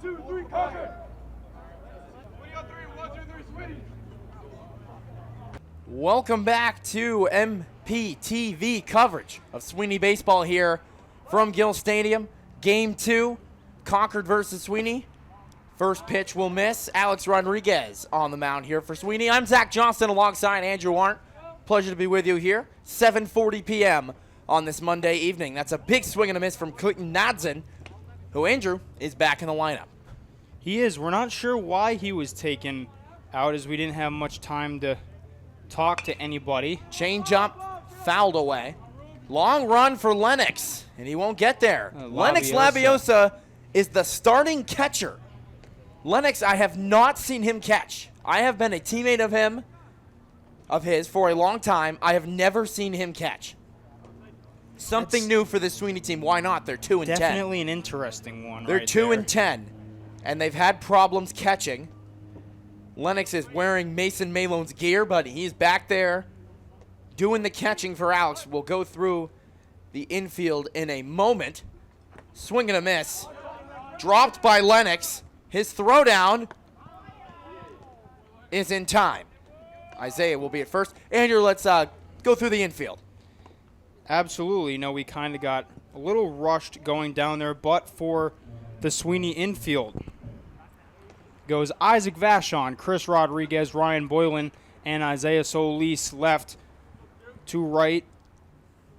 2, 3, Concord. 1, 2, 3, Sweeney. Welcome back to MPTV coverage of Sweeney baseball here from Gill Stadium. Game 2, Concord versus Sweeney. First pitch will miss. Alex Rodriguez on the mound here for Sweeney. I'm Zach Johnston alongside Andrew Arndt. Pleasure to be with you here. 7:40 p.m. on this Monday evening. That's a big swing and a miss from Clinton Nadzen, who, Andrew, is back in the lineup. He is. We're not sure why he was taken out, as we didn't have much time to talk to anybody. Changeup fouled away. Long run for Lennox, and he won't get there. Lennox Labiosa is the starting catcher. Lennox, I have not seen him catch. I have been a teammate of his for a long time. I have never seen him catch. Something new for this Sweeney team. Why not? They're 2-10. Definitely an interesting one. They're 2-10, and they've had problems catching. Lennox is wearing Mason Malone's gear, but he's back there doing the catching for Alex. We'll go through the infield in a moment. Swing and a miss. Dropped by Lennox. His throwdown is in time. Isaiah will be at first. Andrew, let's go through the infield. Absolutely. We kind of got a little rushed going down there, but for the Sweeney infield goes Isaac Vachon, Chris Rodriguez, Ryan Boylan, and Isaiah Solis. Left to right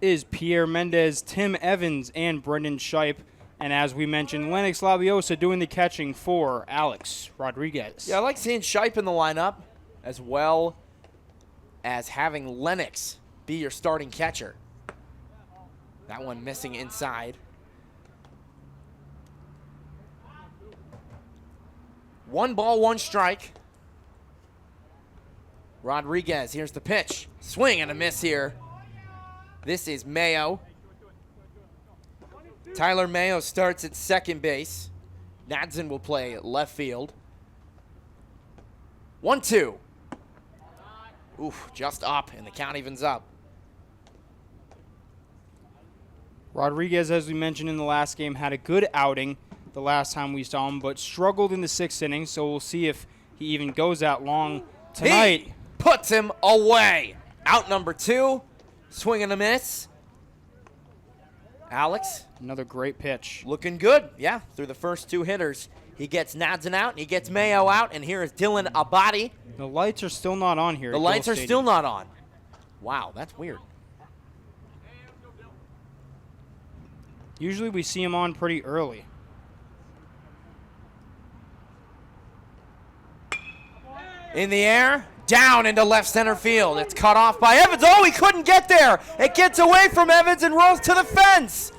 is Pierre Mendez, Tim Evans, and Brendan Shipe. And as we mentioned, Lennox Labiosa doing the catching for Alex Rodriguez. Yeah, I like seeing Shipe in the lineup, as well as having Lennox be your starting catcher. That one missing inside. 1 ball, 1 strike. Rodriguez, here's the pitch. Swing and a miss here. This is Mayo. Tyler Mayo starts at second base. Nadzen will play at left field. 1-2. Oof, just up, and the count evens up. Rodriguez, as we mentioned in the last game, had a good outing the last time we saw him, but struggled in the 6th inning, so we'll see if he even goes that long tonight. He puts him away. Out number 2. Swing and a miss. Alex. Another great pitch. Looking good, yeah, through the first 2 hitters. He gets Nadzen out, and he gets Mayo out, and here is Dylan Abadi. The lights are still not on here. The lights are still not on. Wow, that's weird. Usually we see him on pretty early. In the air, down into left center field. It's cut off by Evans. Oh, he couldn't get there. It gets away from Evans and rolls to the fence.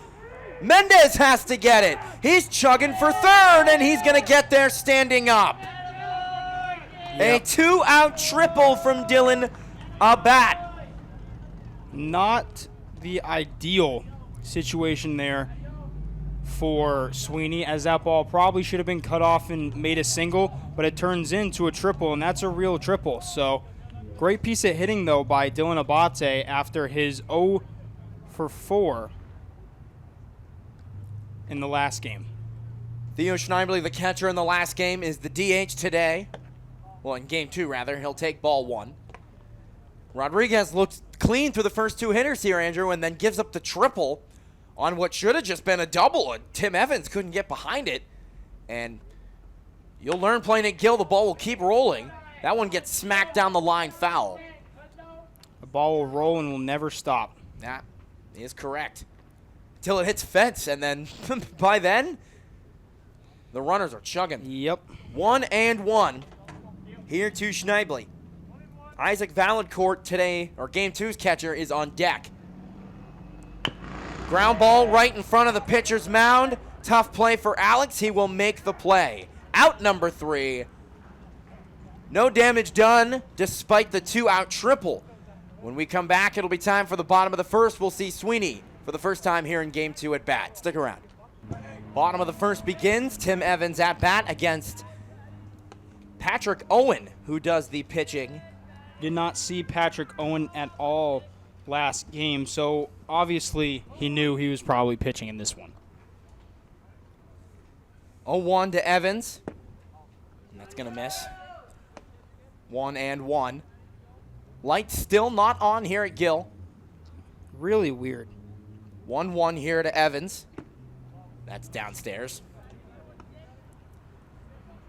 Mendez has to get it. He's chugging for third, and he's going to get there standing up. Yep. A 2-out triple from Dylan Abad. Not the ideal situation there for Sweeney, as that ball probably should have been cut off and made a single, but it turns into a triple, and that's a real triple. So great piece of hitting, though, by Dylan Abate after his 0 for 4 in the last game. Theo Schneibly, the catcher in the last game, is the DH today. Well, in game 2, rather. He'll take ball 1. Rodriguez looks clean through the first 2 hitters here, Andrew, and then gives up the triple on what should have just been a double. And Tim Evans couldn't get behind it. And you'll learn playing at Gill, the ball will keep rolling. That one gets smacked down the line foul. The ball will roll and will never stop. That is correct. Till it hits fence, and then by then, the runners are chugging. Yep. 1-1 here to Schneibly. Isaac Valancourt today, or game 2's catcher, is on deck. Ground ball right in front of the pitcher's mound. Tough play for Alex. He will make the play. Out number 3. No damage done despite the 2-out triple. When we come back, it'll be time for the bottom of the first. We'll see Sweeney for the first time here in game 2 at bat. Stick around. Bottom of the first begins. Tim Evans at bat against Patrick Owen, who does the pitching. Did not see Patrick Owen at all last game, so obviously he knew he was probably pitching in this one. 0-1 to Evans. And that's going to miss. 1-1. Lights still not on here at Gill. Really weird. 1-1 here to Evans. That's downstairs.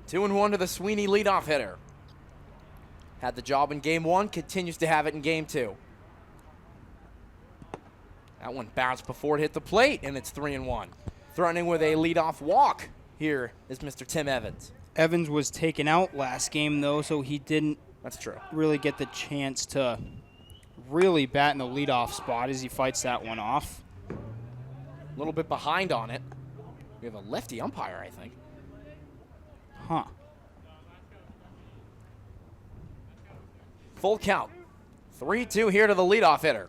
2-1 to the Sweeney leadoff hitter. Had the job in game 1, continues to have it in game 2. That one bounced before it hit the plate, and it's 3-1. Threatening with a leadoff walk here is Mr. Tim Evans. Evans was taken out last game, though, so he didn't That's true. really get the chance to really bat in the leadoff spot as he fights that one off. A little bit behind on it. We have a lefty umpire, I think. Huh. Full count. 3-2 here to the leadoff hitter.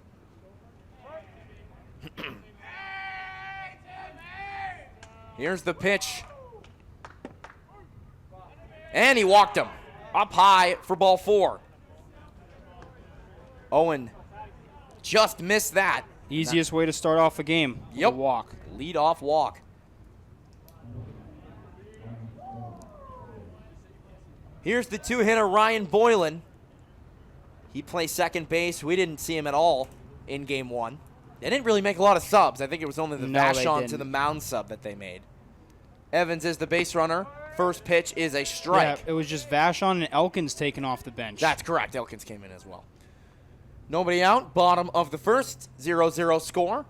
Here's the pitch. And he walked him. Up high for ball 4. Owen just missed that. Easiest way to start off a game. Yep. A walk. Leadoff walk. Here's the 2-hitter, Ryan Boylan. He plays second base. We didn't see him at all in game 1. They didn't really make a lot of subs. I think it was only the Vashon to the mound sub that they made. Evans is the base runner. First pitch is a strike. Yeah, it was just Vashon and Elkins taken off the bench. That's correct. Elkins came in as well. Nobody out. Bottom of the first. 0-0 score.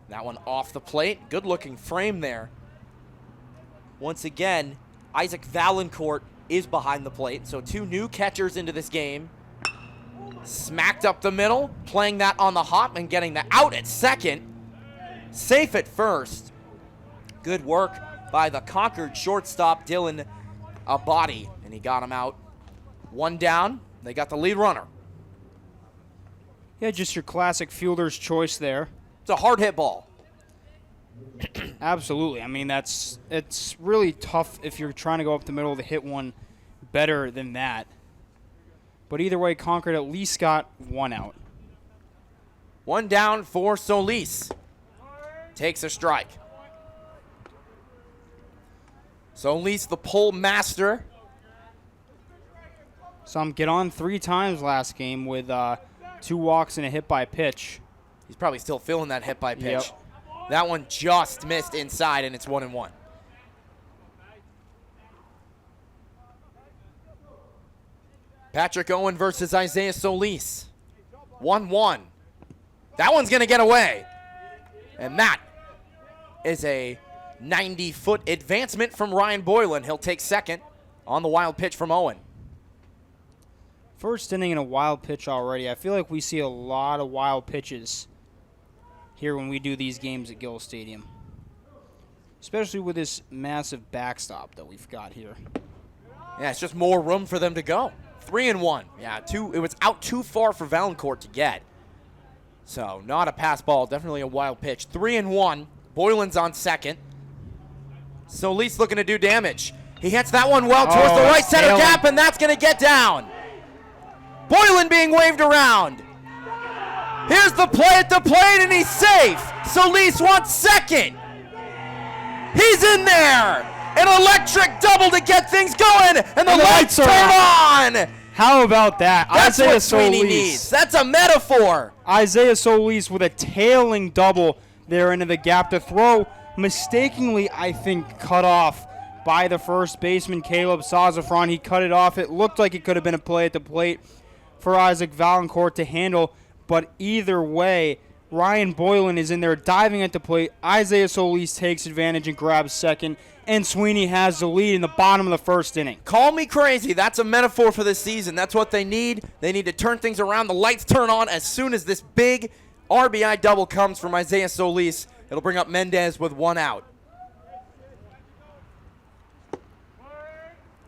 That one off the plate. Good-looking frame there. Once again, Isaac Valancourt is behind the plate. So 2 new catchers into this game. Smacked up the middle, playing that on the hop and getting the out at second. Safe at first. Good work by the Concord shortstop, Dylan Abadi, and he got him out. 1 down. They got the lead runner. Yeah, just your classic fielder's choice there. It's a hard hit ball. Absolutely. I mean, it's really tough if you're trying to go up the middle to hit one better than that. But either way, Concord at least got 1 out. 1 down for Solis. Takes a strike. Solis, the pull master. Saw him get on 3 times last game with 2 walks and a hit by pitch. He's probably still feeling that hit by pitch. Yep. That one just missed inside, and it's 1-1. Patrick Owen versus Isaiah Solis. 1-1. That one's going to get away. And that is a 90-foot advancement from Ryan Boylan. He'll take second on the wild pitch from Owen. First inning and a wild pitch already. I feel like we see a lot of wild pitches here when we do these games at Gill Stadium. Especially with this massive backstop that we've got here. Yeah, it's just more room for them to go. 3-1. Yeah, it was out too far for Valancourt to get. So, not a pass ball, definitely a wild pitch. 3-1. Boylan's on second. Solis looking to do damage. He hits that one well towards the right center gap, and that's going to get down. Boylan being waved around. Here's the play at the plate, and he's safe. Solis wants second. He's in there. An electric double to get things going, and the lights turn on. How about that? That's Isaiah what Sweeney Solis needs. That's a metaphor. Isaiah Solis with a tailing double there into the gap to throw. Mistakenly, I think, cut off by the first baseman, Caleb Sazafran. He cut it off. It looked like it could have been a play at the plate for Isaac Valancourt to handle. But either way, Ryan Boylan is in there diving at the plate. Isaiah Solis takes advantage and grabs second. And Sweeney has the lead in the bottom of the first inning. Call me crazy. That's a metaphor for this season. That's what they need. They need to turn things around. The lights turn on as soon as this big RBI double comes from Isaiah Solis. It'll bring up Mendez with 1 out.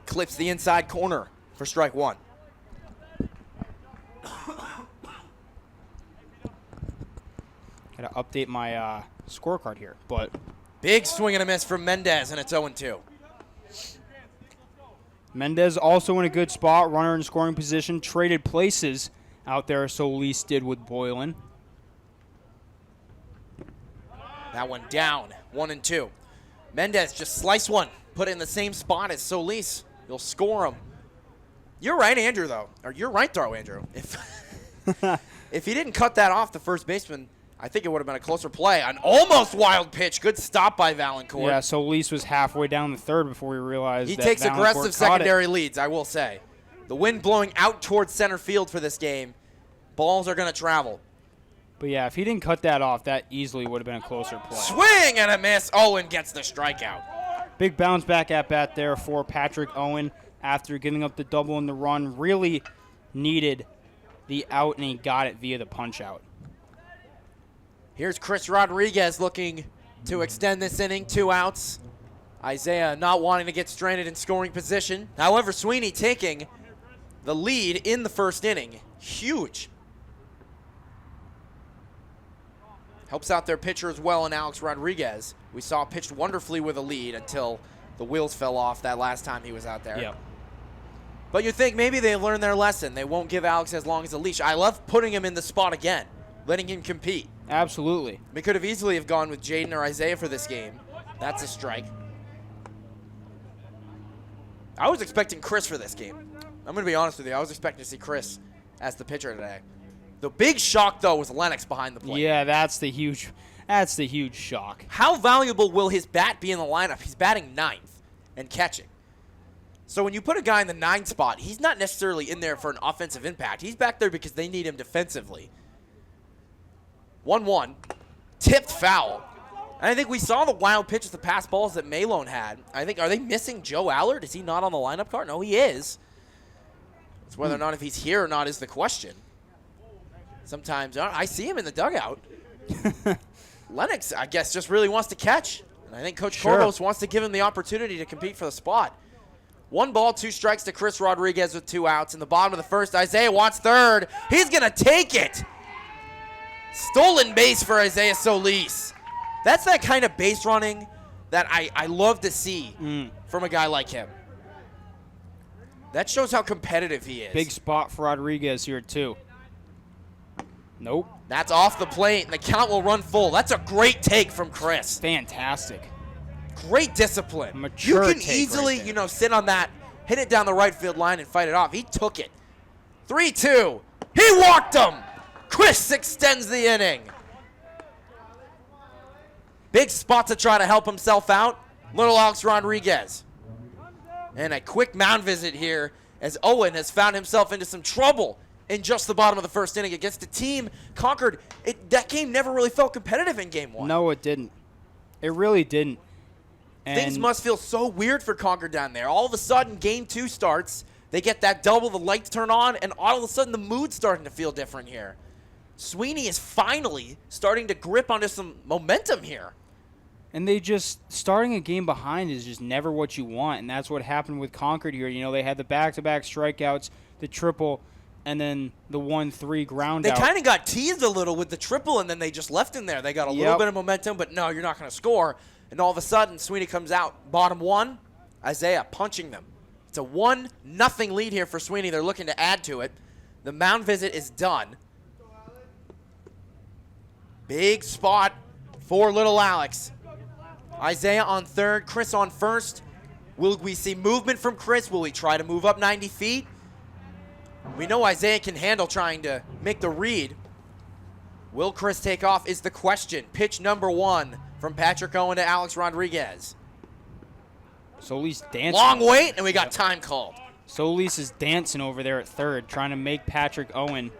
Clips the inside corner for strike 1. Got to update my scorecard here, but Big swing and a miss from Mendez, and it's 0-2. Mendez also in a good spot, runner in scoring position, traded places out there, Solis did with Boylan. That one down, 1-2. Mendez just slice one. Put it in the same spot as Solis. You'll score him. You're right, Andrew, though. Or you're right, though, Andrew. If he didn't cut that off the first baseman, I think it would have been a closer play. An almost wild pitch. Good stop by Valancourt. Yeah, Solis was halfway down the third before we realized he that takes Valancourt aggressive caught secondary it. leads, I will say. The wind blowing out towards center field for this game. Balls are going to travel. But, yeah, if he didn't cut that off, that easily would have been a closer play. Swing and a miss. Owen gets the strikeout. Big bounce back at bat there for Patrick Owen after giving up the double and the run. Really needed the out, and he got it via the punch-out. Here's Chris Rodriguez looking to extend this inning. 2 outs. Isaiah not wanting to get stranded in scoring position. However, Sweeney taking the lead in the first inning. Huge. Helps out their pitcher as well in Alex Rodriguez. We saw pitched wonderfully with a lead until the wheels fell off that last time he was out there. Yep. But you think maybe they learned their lesson. They won't give Alex as long as a leash. I love putting him in the spot again, letting him compete. Absolutely. We could have easily have gone with Jaden or Isaiah for this game. That's a strike. I was expecting Chris for this game. I'm going to be honest with you. I was expecting to see Chris as the pitcher today. The big shock, though, was Lennox behind the plate. Yeah, that's the huge shock. How valuable will his bat be in the lineup? He's batting 9th and catching. So when you put a guy in the 9 spot, he's not necessarily in there for an offensive impact. He's back there because they need him defensively. 1-1. Tipped foul. And I think we saw the wild pitches, the pass balls that Malone had. I think, are they missing Joe Allard? Is he not on the lineup card? No, he is. It's whether or not if he's here or not is the question. Sometimes I see him in the dugout. Lennox, I guess, just really wants to catch. And I think Coach Corvos wants to give him the opportunity to compete for the spot. 1 ball, 2 strikes to Chris Rodriguez with 2 outs. In the bottom of the first, Isaiah wants third. He's going to take it. Stolen base for Isaiah Solis. That's that kind of base running that I love to see from a guy like him. That shows how competitive he is. Big spot for Rodriguez here, too. Nope. That's off the plate, and the count will run full. That's a great take from Chris. Fantastic. Great discipline. Mature you can take easily, right there. sit on that, hit it down the right field line and fight it off. He took it. 3-2. He walked him. Chris extends the inning. Big spot to try to help himself out. Little Alex Rodriguez. And a quick mound visit here as Owen has found himself into some trouble in just the bottom of the first inning against a team, Concord. That game never really felt competitive in game 1. No, it didn't. It really didn't. And things must feel so weird for Concord down there. All of a sudden, game 2 starts. They get that double, the lights turn on, and all of a sudden the mood's starting to feel different here. Sweeney is finally starting to grip onto some momentum here. And they just, starting a game behind is just never what you want, and that's what happened with Concord here. You know, they had the back-to-back strikeouts, the triple, and then the 1-3 ground They out. kind of got teased a little with the triple, and then they just left him there. They got a little bit of momentum, but no, you're not going to score. And all of a sudden, Sweeney comes out, bottom 1, Isaiah punching them. It's a 1-0 lead here for Sweeney. They're looking to add to it. The mound visit is done. Big spot for little Alex. Isaiah on third, Chris on first. Will we see movement from Chris? Will he try to move up 90 feet? We know Isaiah can handle trying to make the read. Will Chris take off is the question. Pitch number 1 from Patrick Owen to Alex Rodriguez. Solis dancing. Long wait, and we got time called. Solis is dancing over there at third, trying to make Patrick Owen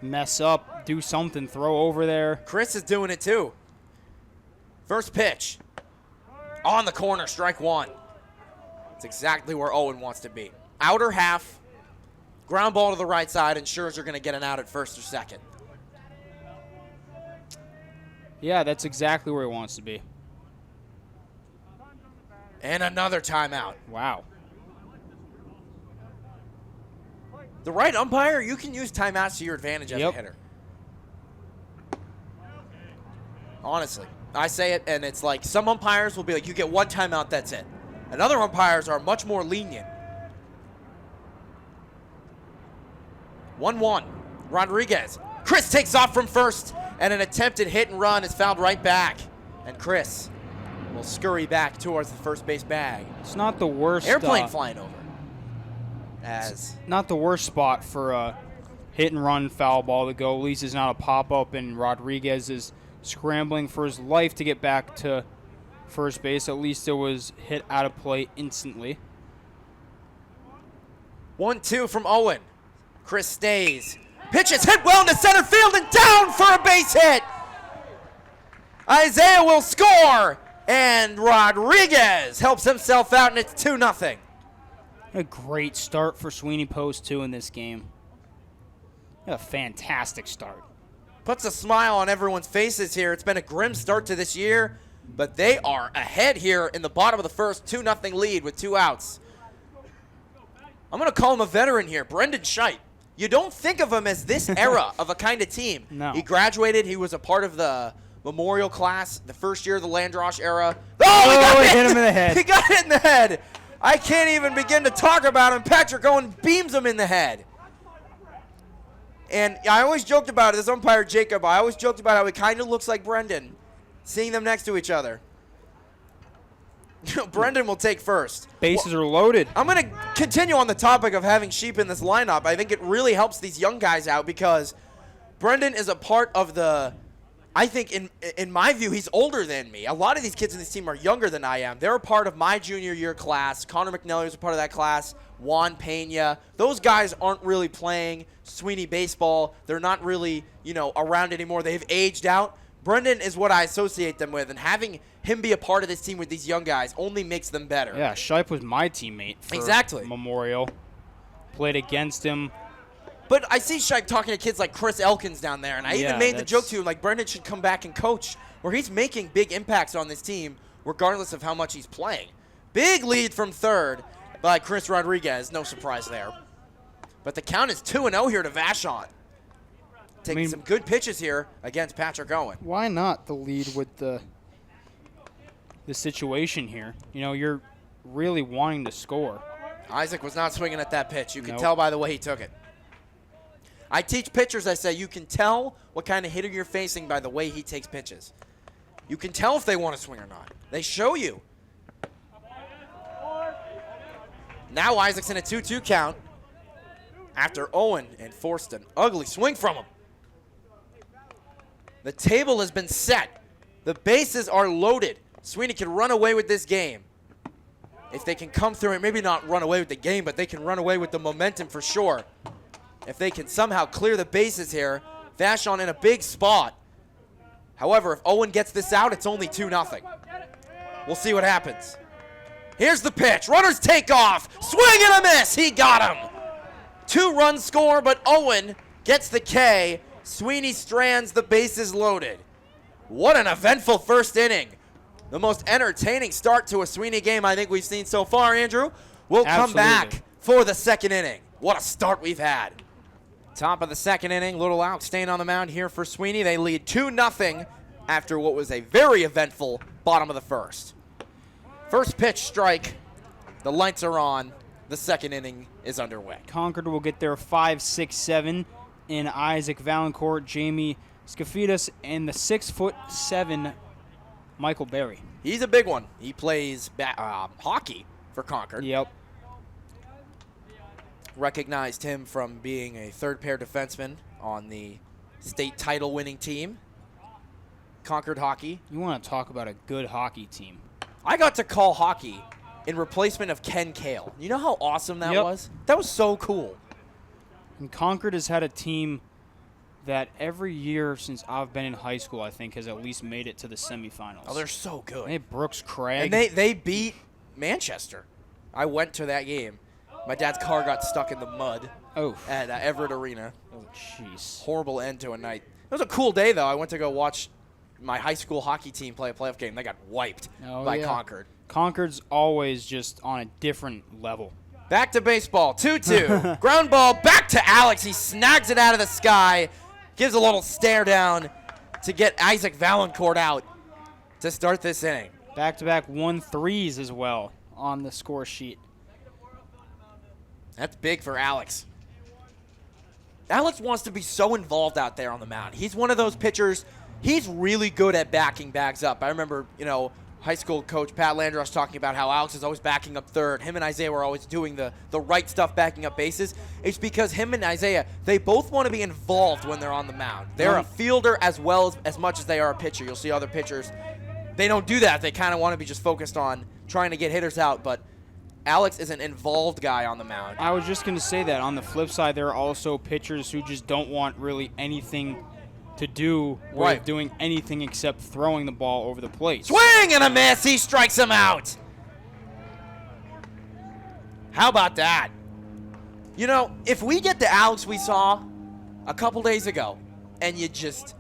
mess up, do something, throw over there. Chris is doing it too. First pitch. On the corner, strike 1. It's exactly where Owen wants to be. Outer half, ground ball to the right side, ensures you're going to get an out at first or second. Yeah, that's exactly where he wants to be. And another timeout. Wow. The right umpire, you can use timeouts to your advantage as a hitter. Honestly. I say it, and it's like some umpires will be like, you get 1 timeout, that's it. And other umpires are much more lenient. 1-1. Rodriguez. Chris takes off from first, and an attempted hit and run is fouled right back. And Chris will scurry back towards the first base bag. It's not the worst. Airplane flying over. Not the worst spot for a hit and run foul ball to go. At least it's not a pop up, and Rodriguez is scrambling for his life to get back to first base. At least it was hit out of play instantly. 1-2 from Owen. Chris stays. Pitch is hit well into center field and down for a base hit. Isaiah will score, and Rodriguez helps himself out, and it's 2-0. A great start for Sweeney Post 2 in this game. A fantastic start. Puts a smile on everyone's faces here. It's been a grim start to this year, but they are ahead here in the bottom of the first, 2-0 lead with 2 outs. I'm going to call him a veteran here, Brendan Scheidt. You don't think of him as this era of a kind of team. No. He graduated. He was a part of the Memorial class, the first year of the Landrosh era. Oh, he hit him in the head. He got hit in the head. I can't even begin to talk about him. Patrick Owen beams him in the head. And I always joked about it, this umpire Jacob, I always joked about how he kind of looks like Brendan, seeing them next to each other. Brendan will take first. Bases are loaded. I'm going to continue on the topic of having sheep in this lineup. I think it really helps these young guys out because Brendan is a part of the, I think in my view, he's older than me. A lot of these kids in this team are younger than I am. They're a part of my junior year class. Connor McNally was a part of that class. Juan Pena. Those guys aren't really playing Sweeney baseball. They're not really, around anymore. They've aged out. Brendan is what I associate them with, and having him be a part of this team with these young guys only makes them better. Yeah, Shipe was my teammate for Memorial. Played against him. But I see Shipe talking to kids like Chris Elkins down there, and I even made the joke to him, like, Brendan should come back and coach, where he's making big impacts on this team, regardless of how much he's playing. Big lead from third by Chris Rodriguez. No surprise there. But the count is 2-0 here to Vashon. Taking some good pitches here against Patrick Owen. Why not the lead with the situation here? You're really wanting to score. Isaac was not swinging at that pitch. You can tell by the way he took it. I teach pitchers, I say, you can tell what kind of hitter you're facing by the way he takes pitches. You can tell if they want to swing or not. They show you. Now Isaac's in a 2-2 count after Owen enforced an ugly swing from him. The table has been set. The bases are loaded. Sweeney can run away with this game. If they can come through and maybe not run away with the game, but they can run away with the momentum for sure. If they can somehow clear the bases here, Vashon in a big spot. However, if Owen gets this out, it's only 2-0. We'll see what happens. Here's the pitch. Runners take off. Swing and a miss. He got him. 2-run score, but Owen gets the K. Sweeney strands, the bases loaded. What an eventful first inning. The most entertaining start to a Sweeney game I think we've seen so far, Andrew. We'll come back for the second inning. What a start we've had. Top of the second inning, little out staying on the mound here for Sweeney. They lead 2-0 after what was a very eventful bottom of the first. First pitch strike. The lights are on. The second inning is underway. Concord will get their 5, 6, 7 in Isaac Valancourt, Jamie Skafidas, and the 6'7" Michael Berry. He's a big one. He plays hockey for Concord. Yep. Recognized him from being a third-pair defenseman on the state title-winning team, Concord Hockey. You want to talk about a good hockey team. I got to call hockey in replacement of Ken Kale. You know how awesome that was? That was so cool. And Concord has had a team that every year since I've been in high school, I think, has at least made it to the semifinals. Oh, they're so good. They had Brooks Craig. And they beat Manchester. I went to that game. My dad's car got stuck in the mud at Everett Arena. Oh, jeez. Horrible end to a night. It was a cool day, though. I went to go watch my high school hockey team play a playoff game. They got wiped by Concord. Concord's always just on a different level. Back to baseball, 2-2. Ground ball back to Alex. He snags it out of the sky, gives a little stare down to get Isaac Valancourt out to start this inning. Back-to-back 1-3s as well on the score sheet. That's big for Alex. Alex wants to be so involved out there on the mound. He's one of those pitchers, he's really good at backing bags up. I remember, high school coach Pat Landros talking about how Alex is always backing up third. Him and Isaiah were always doing the right stuff, backing up bases. It's because him and Isaiah, they both want to be involved when they're on the mound. They're a fielder as much as they are a pitcher. You'll see other pitchers, they don't do that. They kind of want to be just focused on trying to get hitters out, but Alex is an involved guy on the mound. I was just going to say that. On the flip side, there are also pitchers who just don't want really anything to do with doing anything except throwing the ball over the plate. Swing and a miss. He strikes him out. How about that? You know, if we get the Alex we saw a couple days ago and you just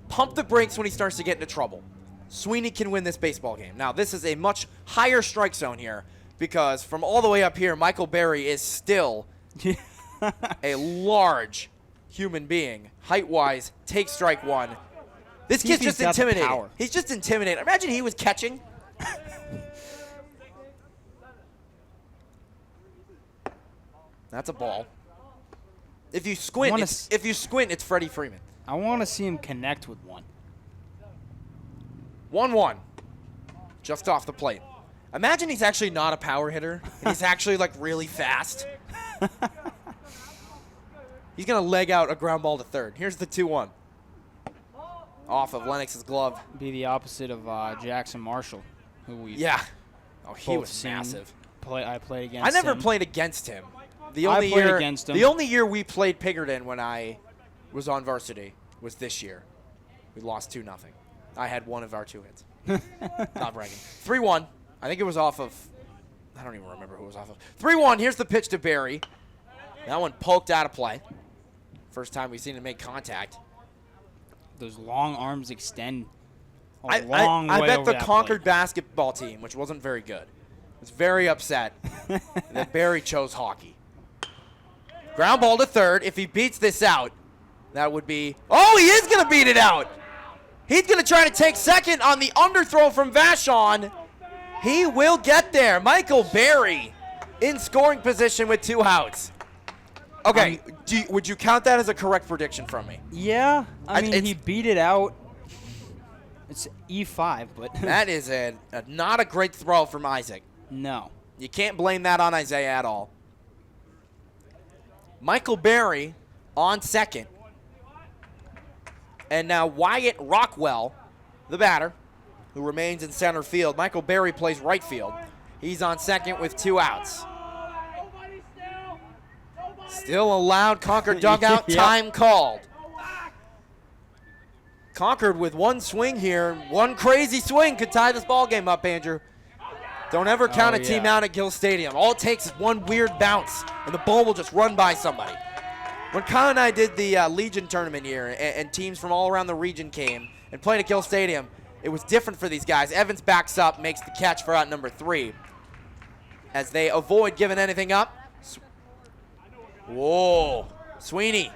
pump the brakes when he starts to get into trouble, Sweeney can win this baseball game. Now, this is a much higher strike zone here, because from all the way up here, Michael Berry is still a large human being. Height-wise, takes strike one. This kid's just intimidating. He's just intimidating. Imagine he was catching. That's a ball. If you squint, it's Freddie Freeman. I want to see him connect with one. 1-1. Just off the plate. Imagine he's actually not a power hitter, and he's actually, like, really fast. He's going to leg out a ground ball to third. Here's the 2-1. Off of Lennox's glove. Be the opposite of Jackson Marshall, who we Oh, he was massive. I played against him. I never played against him. The only year we played Pinkerton when I was on varsity was this year. We lost 2-0. I had one of our 2 hits. Not bragging. 3-1. I think it was off of, I don't even remember who it was off of. 3-1, here's the pitch to Berry. That one poked out of play. First time we've seen him make contact. Those long arms extend I bet the Concord basketball team, which wasn't very good, was very upset that Berry chose hockey. Ground ball to third. If he beats this out, that would be, oh, he is going to beat it out. He's going to try to take second on the underthrow from Vachon. He will get there. Michael Berry in scoring position with 2 outs. Okay, would you count that as a correct prediction from me? Yeah. I mean, he beat it out. It's E5, but that is not a great throw from Isaac. No. You can't blame that on Isaiah at all. Michael Berry on second. And now Wyatt Rockwell, the batter, who remains in center field. Michael Berry plays right field. He's on second with 2 outs. Still a loud Concord dugout. Time called. Concord with 1 swing here. 1 crazy swing could tie this ball game up, Andrew. Don't ever count a team out at Gill Stadium. All it takes is 1 weird bounce, and the ball will just run by somebody. When Kyle and I did the Legion tournament here, and teams from all around the region came and played at Gill Stadium, it was different for these guys. Evans backs up, makes the catch for out number 3. As they avoid giving anything up. Whoa. Sweeney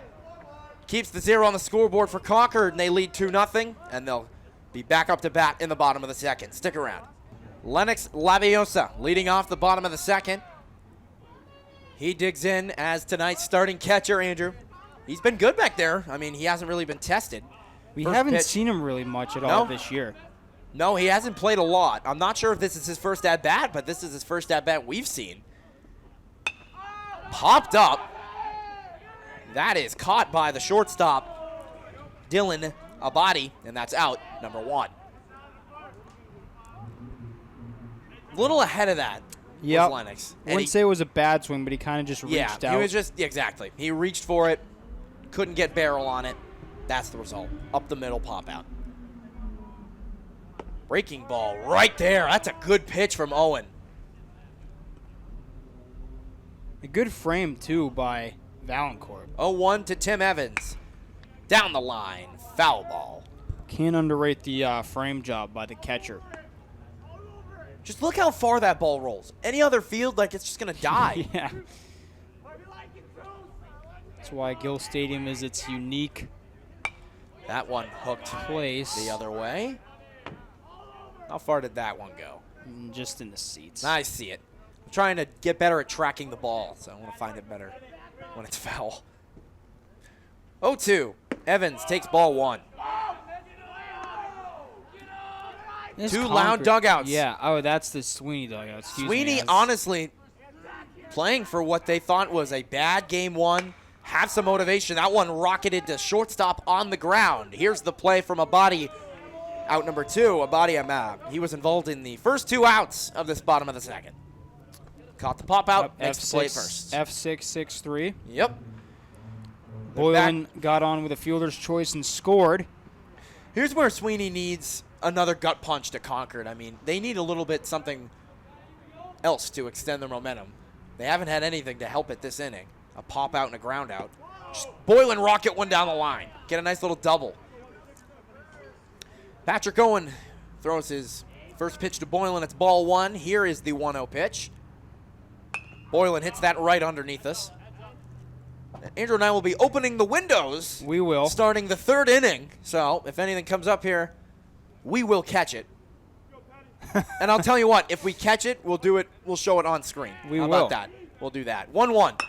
keeps the 0 on the scoreboard for Concord, and they lead 2-0, and they'll be back up to bat in the bottom of the second. Stick around. Lennox Laviosa leading off the bottom of the second. He digs in as tonight's starting catcher, Andrew. He's been good back there. I mean, he hasn't really been tested. We haven't seen him really much at all this year. No, he hasn't played a lot. I'm not sure if this is his first at-bat, but this is his first at-bat we've seen. Popped up. That is caught by the shortstop, Dylan Abadi, and that's out, number 1. A little ahead of that was Lennox. I wouldn't say it was a bad swing, but he kind of just reached out. He was just, exactly. He reached for it, couldn't get barrel on it. That's the result. Up the middle, pop out. Breaking ball right there. That's a good pitch from Owen. A good frame, too, by Valancourt. 0-1 to Tim Evans. Down the line, foul ball. Can't underrate the frame job by the catcher. Just look how far that ball rolls. Any other field, like, it's just going to die. Yeah. That's why Gill Stadium is its unique That one hooked place the other way. How far did that one go? Just in the seats. I see it. I'm trying to get better at tracking the ball, so I want to find it better when it's foul. 0-2. Evans takes ball 1. Two loud dugouts. Yeah. Oh, that's the Sweeney dugout. Excuse me. Sweeney, honestly, playing for what they thought was a bad game one. Have some motivation. That one rocketed to shortstop on the ground. Here's the play from Abadi. Out number 2, Abadi Amab. He was involved in the first 2 outs of this bottom of the second. Caught the pop out, makes the play first. F6-6-3. Yep. Boylan got on with a fielder's choice and scored. Here's where Sweeney needs another gut punch to Concord. I mean, they need a little bit something else to extend their momentum. They haven't had anything to help it this inning. A pop out and a ground out. Just Boylan rocket one down the line. Get a nice little double. Patrick Owen throws his first pitch to Boylan. It's ball 1. Here is the 1-0 pitch. Boylan hits that right underneath us. Andrew and I will be opening the windows. We will. Starting the 3rd inning. So if anything comes up here, we will catch it. And I'll tell you what, if we catch it, we'll do it. We'll show it on screen. We How will. about that? We'll do that. 1-1.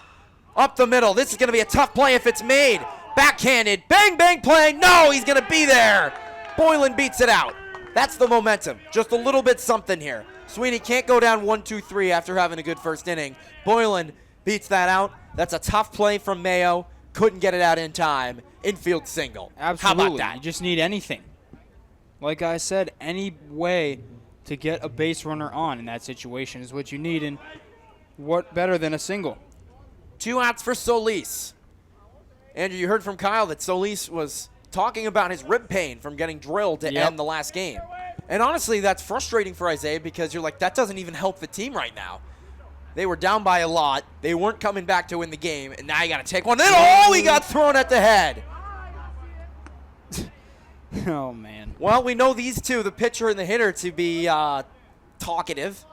Up the middle. This is going to be a tough play if it's made. Backhanded. Bang, bang play. No, he's going to be there. Boylan beats it out. That's the momentum. Just a little bit something here. Sweeney can't go down 1-2-3 after having a good first inning. Boylan beats that out. That's a tough play from Mayo. Couldn't get it out in time. Infield single. Absolutely. How about that? You just need anything. Like I said, any way to get a base runner on in that situation is what you need, and what better than a single? 2 outs for Solis. Andrew, you heard from Kyle that Solis was talking about his rib pain from getting drilled to end the last game. And honestly, that's frustrating for Isaiah because you're like, that doesn't even help the team right now. They were down by a lot. They weren't coming back to win the game, and now you got to take one. Then, he got thrown at the head. Oh, man. Well, we know these two, the pitcher and the hitter, to be talkative.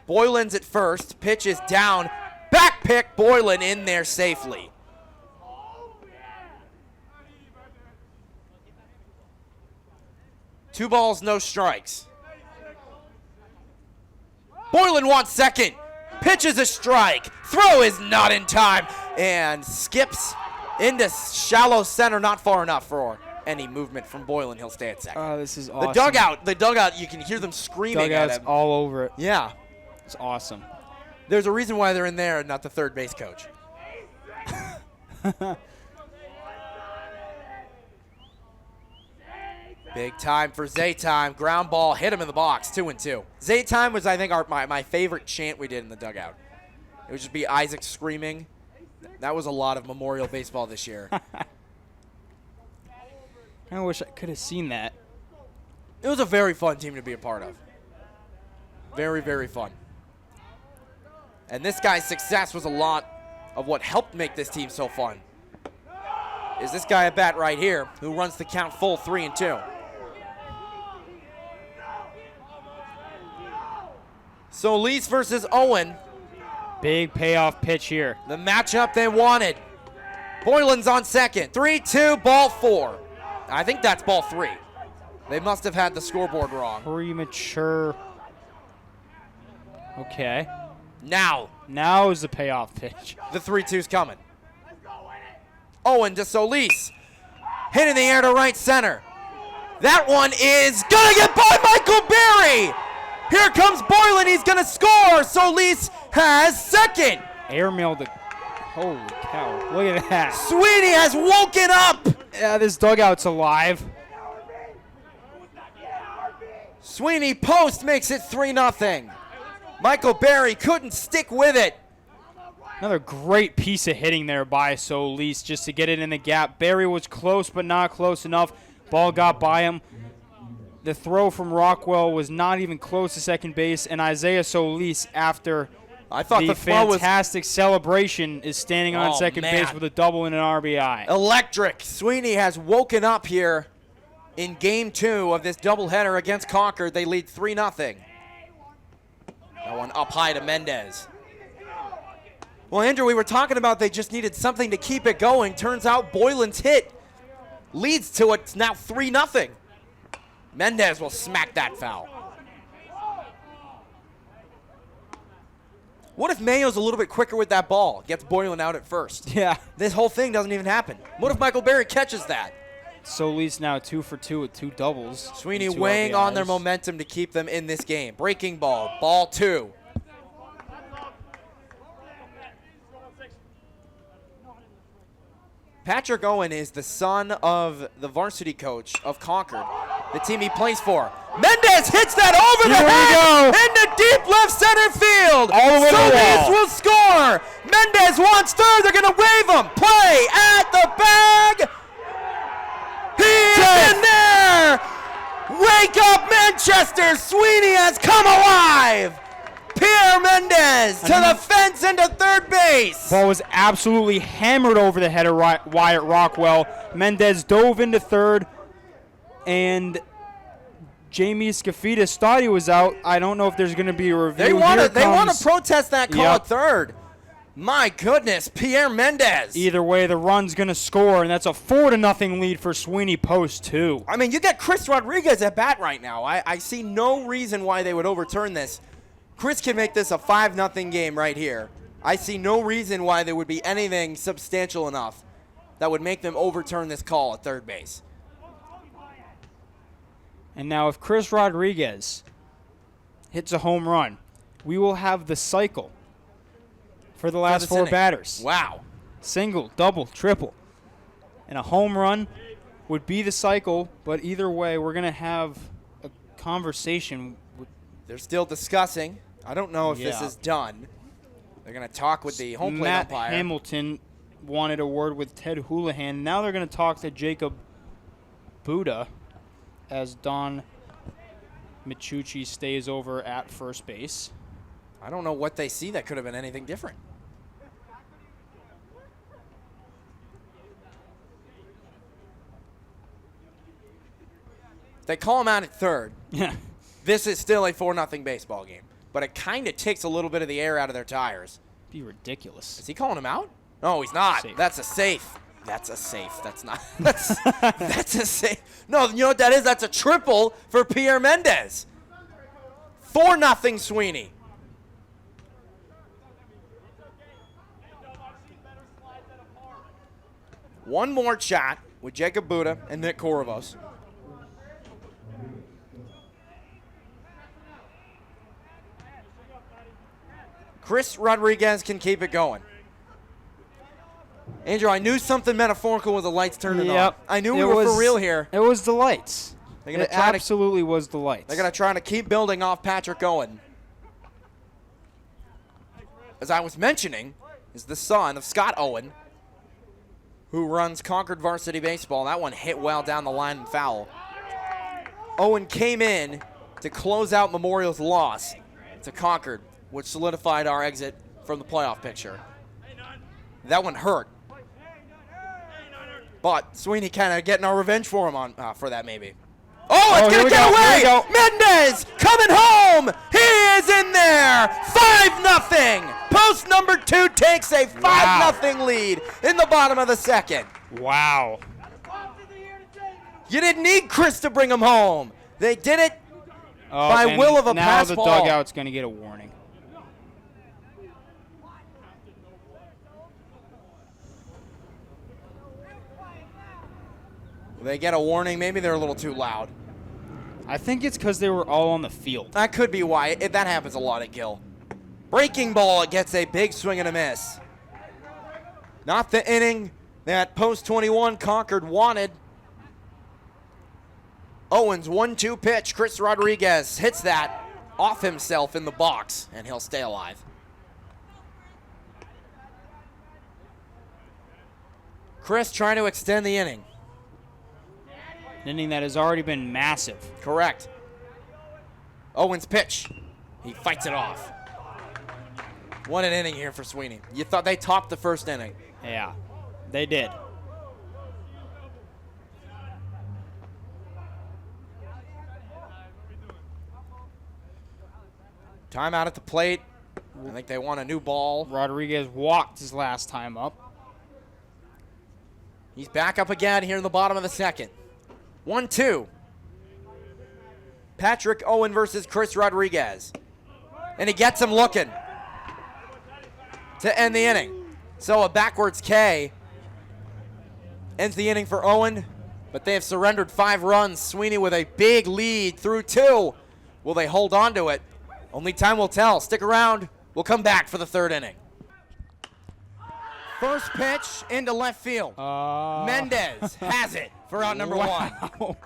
Boylan's at first. Pitch is down. Back pick. Boylan in there safely. Two balls, no strikes. Boylan wants second. Pitch is a strike. Throw is not in time. And skips into shallow center, not far enough for any movement from Boylan. He'll stay at second. Oh, this is awesome. The dugout, you can hear them screaming at Dugout's him. all over it. Yeah. It's awesome. There's a reason why they're in there and not the third base coach. Big time for Zaytime. Ground ball, hit him in the box, 2-2. Zaytime was, I think, my favorite chant we did in the dugout. It would just be Isaac screaming. That was a lot of Memorial baseball this year. I wish I could have seen that. It was a very fun team to be a part of. Very, very fun. And this guy's success was a lot of what helped make this team so fun. Is this guy at bat right here who runs the count full 3-2. Solis versus Owen. Big payoff pitch here. The matchup they wanted. Boylan's on second. 3-2, ball 4. I think that's ball 3. They must have had the scoreboard wrong. Premature. Okay. Now is the payoff pitch. the 3-2's coming. Owen to Solis. Hit in the air to right center. That one is gonna get by Michael Berry. Here comes Boylan. He's gonna score. Solis has second. Airmailed the. Holy cow. Look at that. Sweeney has woken up. Yeah, this dugout's alive. Sweeney post makes it 3-0. Michael Berry couldn't stick with it. Another great piece of hitting there by Solis just to get it in the gap. Berry was close, but not close enough. Ball got by him. The throw from Rockwell was not even close to second base, and Isaiah Solis, after I thought the throw was fantastic celebration, is standing on second base with a double and an RBI. Electric. Sweeney has woken up here in game 2 of this doubleheader against Concord. They lead 3-0. That one up high to Mendez. Well, Andrew, we were talking about they just needed something to keep it going. Turns out Boylan's hit leads to it's now 3-0. Mendez will smack that foul. What if Mayo's a little bit quicker with that ball? Gets Boylan out at first. Yeah. This whole thing doesn't even happen. What if Michael Berry catches that? So Lee's now 2 for 2 with 2 doubles. Sweeney and 2 weighing on their RBIs. momentum to keep them in this game. Breaking ball, ball 2. Patrick Owen is the son of the varsity coach of Concord, the team he plays for. Mendez hits that over the head into deep left center field. All the way to the Solis wall. will score. Mendez wants third. They're going to wave him. Play at the bag. He is in there. Wake up, Manchester. Sweeney has come alive. Pierre Mendez to the fence into third base. Ball was absolutely hammered over the head of Wyatt Rockwell. Mendez dove into third, and Jamie Skafidas thought he was out. I don't know if there's going to be a review. They want to protest that call Yep. at third. My goodness, Pierre Mendez. Either way, the run's going to score, and that's a 4-0 lead for Sweeney post 2. I mean, you got Chris Rodriguez at bat right now. I see no reason why they would overturn this. Chris can make this a 5-0 game right here. I see no reason why there would be anything substantial enough that would make them overturn this call at third base. And now if Chris Rodriguez hits a home run, we will have the cycle for the last this 4 inning. batters. Wow. Single, double, triple. And a home run would be the cycle, but either way, we're going to have a conversation. They're still discussing. I don't know if this Yeah. is done. They're going to talk with the home plate Matt umpire. Hamilton wanted a word with Ted Houlihan. Now they're going to talk to Jacob Buda as Don Michucci stays over at first base. I don't know what they see that could have been anything different. They call him out at third. Yeah. This is still a 4-0 baseball game, but it kind of takes a little bit of the air out of their tires. Be ridiculous. Is he calling him out? No, he's not. Safe. That's a safe. That's a safe. That's not. That's a safe. No, you know what that is? That's a triple for Pierre Mendez. 4-0 Sweeney. One more chat with Jacob Buda and Nick Korovos. Chris Rodriguez can keep it going. Andrew, I knew something metaphorical with the lights turning on. I knew we were for real here. It was the lights. They're gonna It try to- absolutely was the lights. They're going to try to keep building off Patrick Owen. As I was mentioning, is the son of Scott Owen, who runs Concord varsity baseball. That one hit well down the line and foul. Owen came in to close out Memorial's loss to Concord, which solidified our exit from the playoff picture. That one hurt. But Sweeney kind of getting our revenge for him on for that maybe. Oh, it's going to get away! Mendez coming home! He is in there! 5-0! Post number 2 takes a 5-0 lead in the bottom of the second. Wow. You didn't need Chris to bring him home. They did it by and will of a now pass the ball. dugout's going to get a warning. They get a warning. Maybe they're a little too loud. I think it's because they were all on the field. That could be why. That happens a lot at Gill. Breaking ball, it gets a big swing and a miss. Not the inning that post 21 Concord wanted. Owens 1-2 pitch. Chris Rodriguez hits that off himself in the box, and he'll stay alive. Chris trying to extend the inning. An inning that has already been massive. Correct. Owens pitch. He fights it off. What an inning here for Sweeney. You thought they topped the first inning. Yeah, they did. Timeout at the plate. I think they want a new ball. Rodriguez walked his last time up. He's back up again here in the bottom of the second. 1-2. Patrick Owen versus Chris Rodriguez. And he gets him looking to end the inning. So a backwards K ends the inning for Owen. but they have surrendered 5 runs. Sweeney with a big lead through 2. Will they hold on to it? Only time will tell. Stick around. We'll come back for the 3rd inning. First pitch into left field. Mendez has it for out number 1.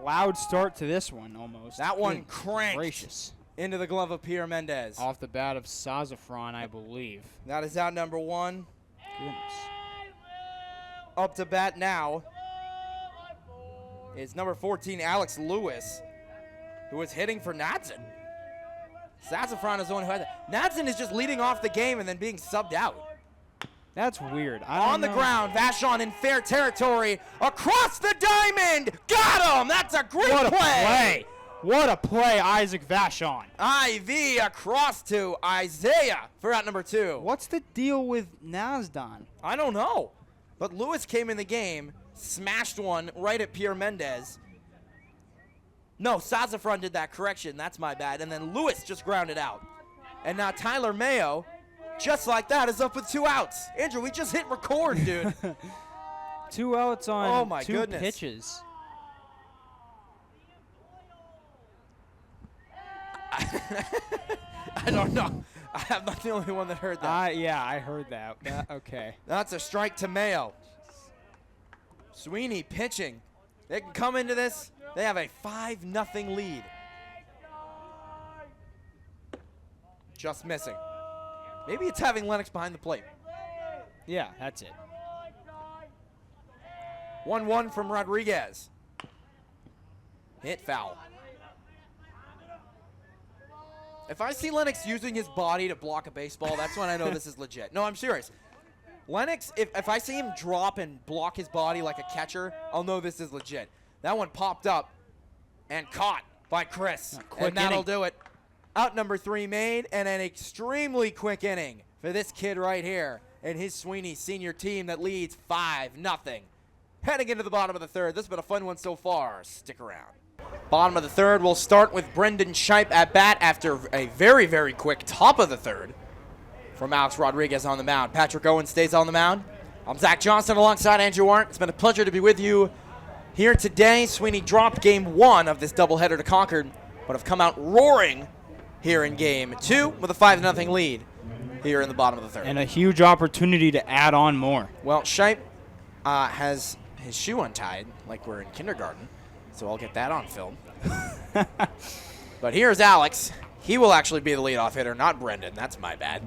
Loud start to this one, almost. That one cranked gracious into the glove of Pierre Mendez. off the bat of Sazafran, I believe. That is out number 1. Goodness. Up to bat now is number 14, Alex Lewis, who is hitting for Nadson. Sazafran is the one who had it. Nadson is just leading off the game and then being subbed out. That's weird. On the ground, Vachon in fair territory, across the diamond, got him! That's a great play! What a play, Isaac Vachon. IV across to Isaiah for out number 2. What's the deal with Nazdan? I don't know, but Lewis came in the game, smashed one right at Pierre Mendez. No, Sazafran did that, correction, that's my bad, and then Lewis just grounded out. And now Tyler Mayo, just like that, is up with 2 outs. Andrew, we just hit record, dude. 2 outs on two goodness. pitches. I don't know. I'm not the only one that heard that. Yeah, I heard that. Okay. That's a strike to Mayo. Sweeney pitching. They can come into this. They have a 5-0 lead. Just missing. Maybe it's having Lennox behind the plate. Yeah, that's it. 1-1 from Rodriguez. Hit foul. If I see Lennox using his body to block a baseball, that's when I know this is legit. No, I'm serious. Lennox, if I see him drop and block his body like a catcher, I'll know this is legit. That one popped up and caught by Chris. And that'll do it. Out number 3 made, and an extremely quick inning for this kid right here and his Sweeney senior team that leads 5-0. Heading into the bottom of the 3rd. This has been a fun one so far. Stick around. Bottom of the 3rd, we'll start with Brendan Shipe at bat after a very, very quick top of the 3rd from Alex Rodriguez on the mound. Patrick Owen stays on the mound. I'm Zach Johnson alongside Andrew Arndt. It's been a pleasure to be with you here today. Sweeney dropped game 1 of this doubleheader to Concord, but have come out roaring here in game 2 with a 5-0 lead here in the bottom of the 3rd. And a huge opportunity to add on more. Well, Shipe has his shoe untied like we're in kindergarten, so I'll get that on film. But here's Alex. He will actually be the leadoff hitter, not Brendan. That's my bad.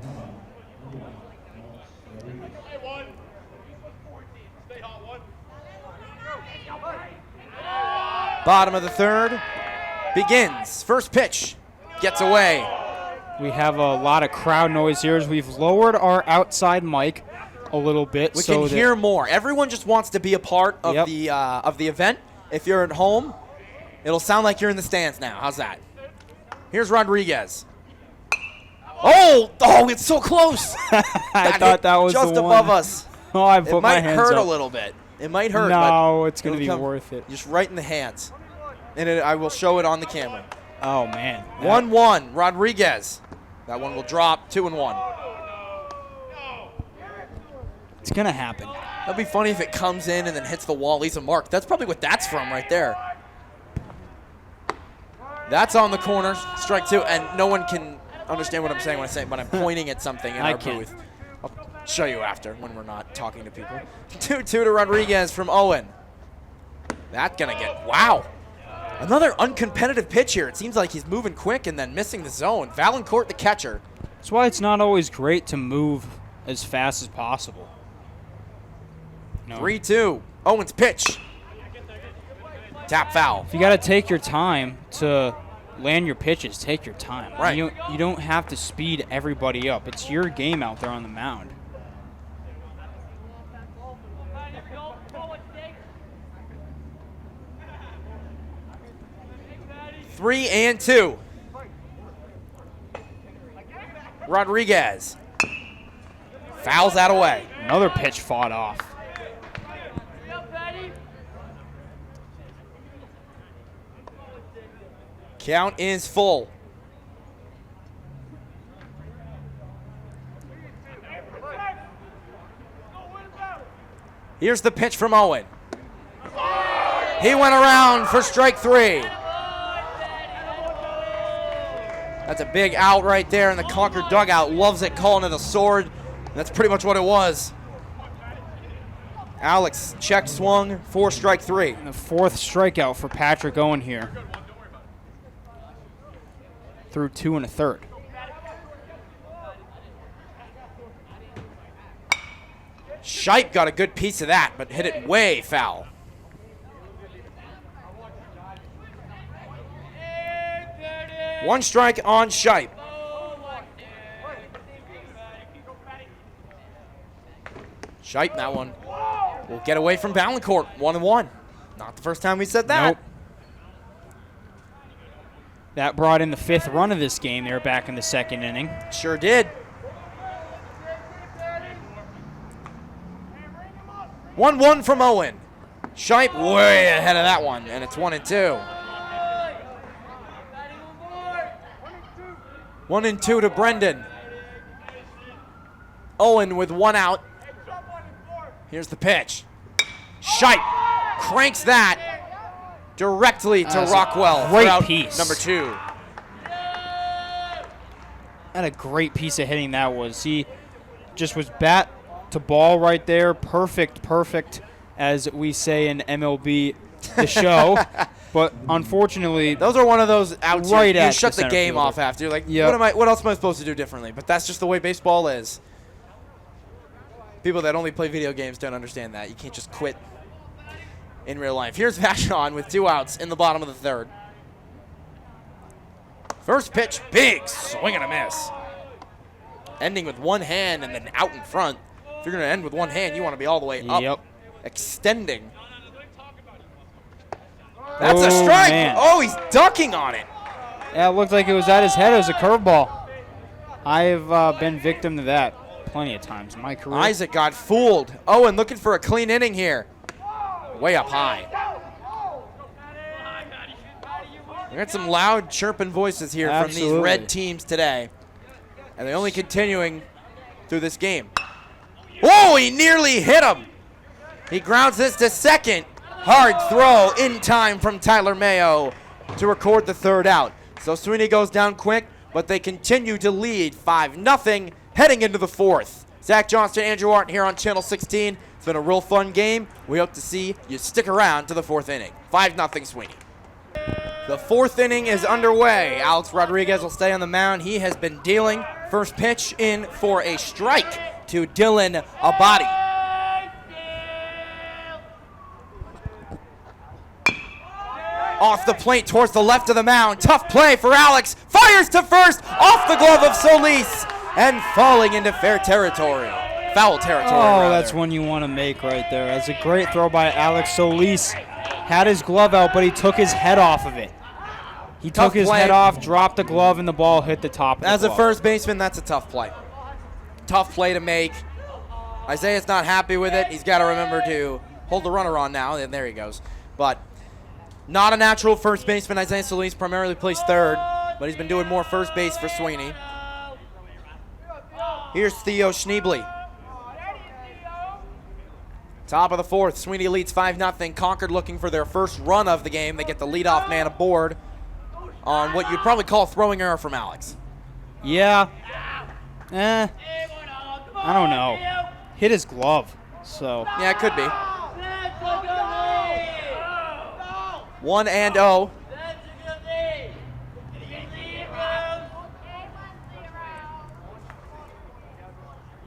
Bottom of the 3rd begins. First pitch gets away. We have a lot of crowd noise here as we've lowered our outside mic a little bit. We can hear more. Everyone just wants to be a part of the event. If you're at home, it'll sound like you're in the stands now. How's that? Here's Rodriguez. Oh, it's so close. I thought that was just the one. above us. Oh, I put my hands up. It might hurt a little bit. It might hurt. No, but it's going to be worth it. Just right in the hands. And I will show it on the camera. Oh, man. 1-1, Rodriguez. That one will drop, 2-1. It's going to happen. That'd be funny if it comes in and then hits the wall, leaves a mark. That's probably what that's from right there. That's on the corner, strike 2, and no one can understand what I'm saying when I say it, but I'm pointing at something in our booth. I'll show you after when we're not talking to people. 2-2 to Rodriguez from Owen. That's going to get, wow. Another uncompetitive pitch here. It seems like he's moving quick and then missing the zone. Valancourt, the catcher. That's why it's not always great to move as fast as possible. 3-2. Owen's pitch. Tap foul. If you got to take your time to land your pitches, take your time. Right. You don't have to speed everybody up. It's your game out there on the mound. Three and 2. Rodriguez fouls that away. Another pitch fought off. Count is full. Here's the pitch from Owen. He went around for strike 3. That's a big out right there in the Concord dugout. Loves it, calling it a sword. And that's pretty much what it was. Alex check swung for strike 3. And the 4th strikeout for Patrick Owen here. Through 2 1/3. Shipe got a good piece of that, but hit it way foul. One strike on Shipe. Shipe, that one will get away from Valancourt. 1-1. Not the first time we said that. Nope. That brought in the 5th run of this game. They were back in the 2nd inning. Sure did. 1-1 from Owen. Shipe way ahead of that one, and it's 1-2. 1-2 to Brendan. Owen with 1 out. Here's the pitch. Shipe cranks that directly to Rockwell. Great for out piece. number 2. What a great piece of hitting that was. He just was bat to ball right there. Perfect, as we say in MLB The Show. But unfortunately, those are one of those outs right you shut the game off after. You're like, what else am I supposed to do differently? But that's just the way baseball is. People that only play video games don't understand that. You can't just quit in real life. Here's Vachon with 2 outs in the bottom of the 3rd. First pitch, big swing and a miss. Ending with 1 hand and then out in front. If you're going to end with 1 hand, you want to be all the way up. Yep. Extending. That's a strike. Man. Oh, he's ducking on it. Yeah, it looked like it was at his head. It was a curveball. I've been victim to that plenty of times in my career. Isaac got fooled. Owen looking for a clean inning here. Way up high. We got some loud chirping voices here from these red teams today. And they're only continuing through this game. Oh, he nearly hit him. He grounds this to second. Hard throw in time from Tyler Mayo to record the 3rd out. So Sweeney goes down quick, but they continue to lead 5-0 heading into the 4th. Zach Johnston, Andrew Art here on Channel 16. It's been a real fun game. We hope to see you stick around to the 4th inning. 5-0 Sweeney. The 4th inning is underway. Alex Rodriguez will stay on the mound. He has been dealing. First pitch in for a strike to Dylan Abadi. Off the plate towards the left of the mound. Tough play for Alex. Fires to first. Off the glove of Solis. And falling into foul territory. Oh, that's one you want to make right there. That's a great throw by Alex Solis. Had his glove out, but he took his head off of it. He took his head off, dropped the glove, and the ball hit the top of the glove. As a first baseman, that's a tough play. Tough play to make. Isaiah's not happy with it. He's got to remember to hold the runner on now, and there he goes. But not a natural first baseman. Isaiah Solis primarily plays 3rd, but he's been doing more first base for Sweeney. Here's Theo Schneebly. Top of the 4th, Sweeney leads 5-0. Concord looking for their first run of the game. They get the leadoff man aboard on what you'd probably call a throwing error from Alex. Yeah. I don't know. Hit his glove, so. Yeah, it could be. 1-0.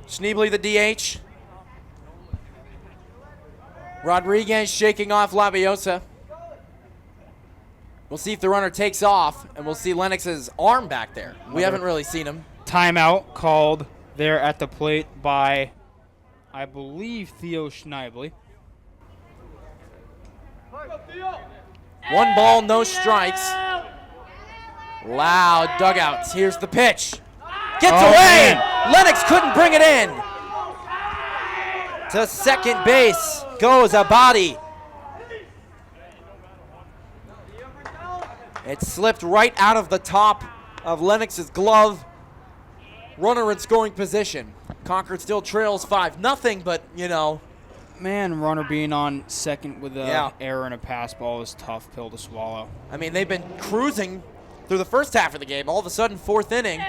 Schneebly the DH. Rodriguez shaking off Labiosa. We'll see if the runner takes off, and we'll see Lennox's arm back there. We haven't really seen him. Timeout called there at the plate by, I believe, Theo Schneebly. 1 ball, no strikes. Loud dugouts. Here's the pitch. Gets away. Man. Lennox couldn't bring it in. To second base goes Abadi. It slipped right out of the top of Lennox's glove. Runner in scoring position. Concord still trails 5-0, but, you know, Man, runner being on second with an Yeah. error and a pass ball is a tough pill to swallow. I mean, they've been cruising through the first half of the game. All of a sudden, fourth inning,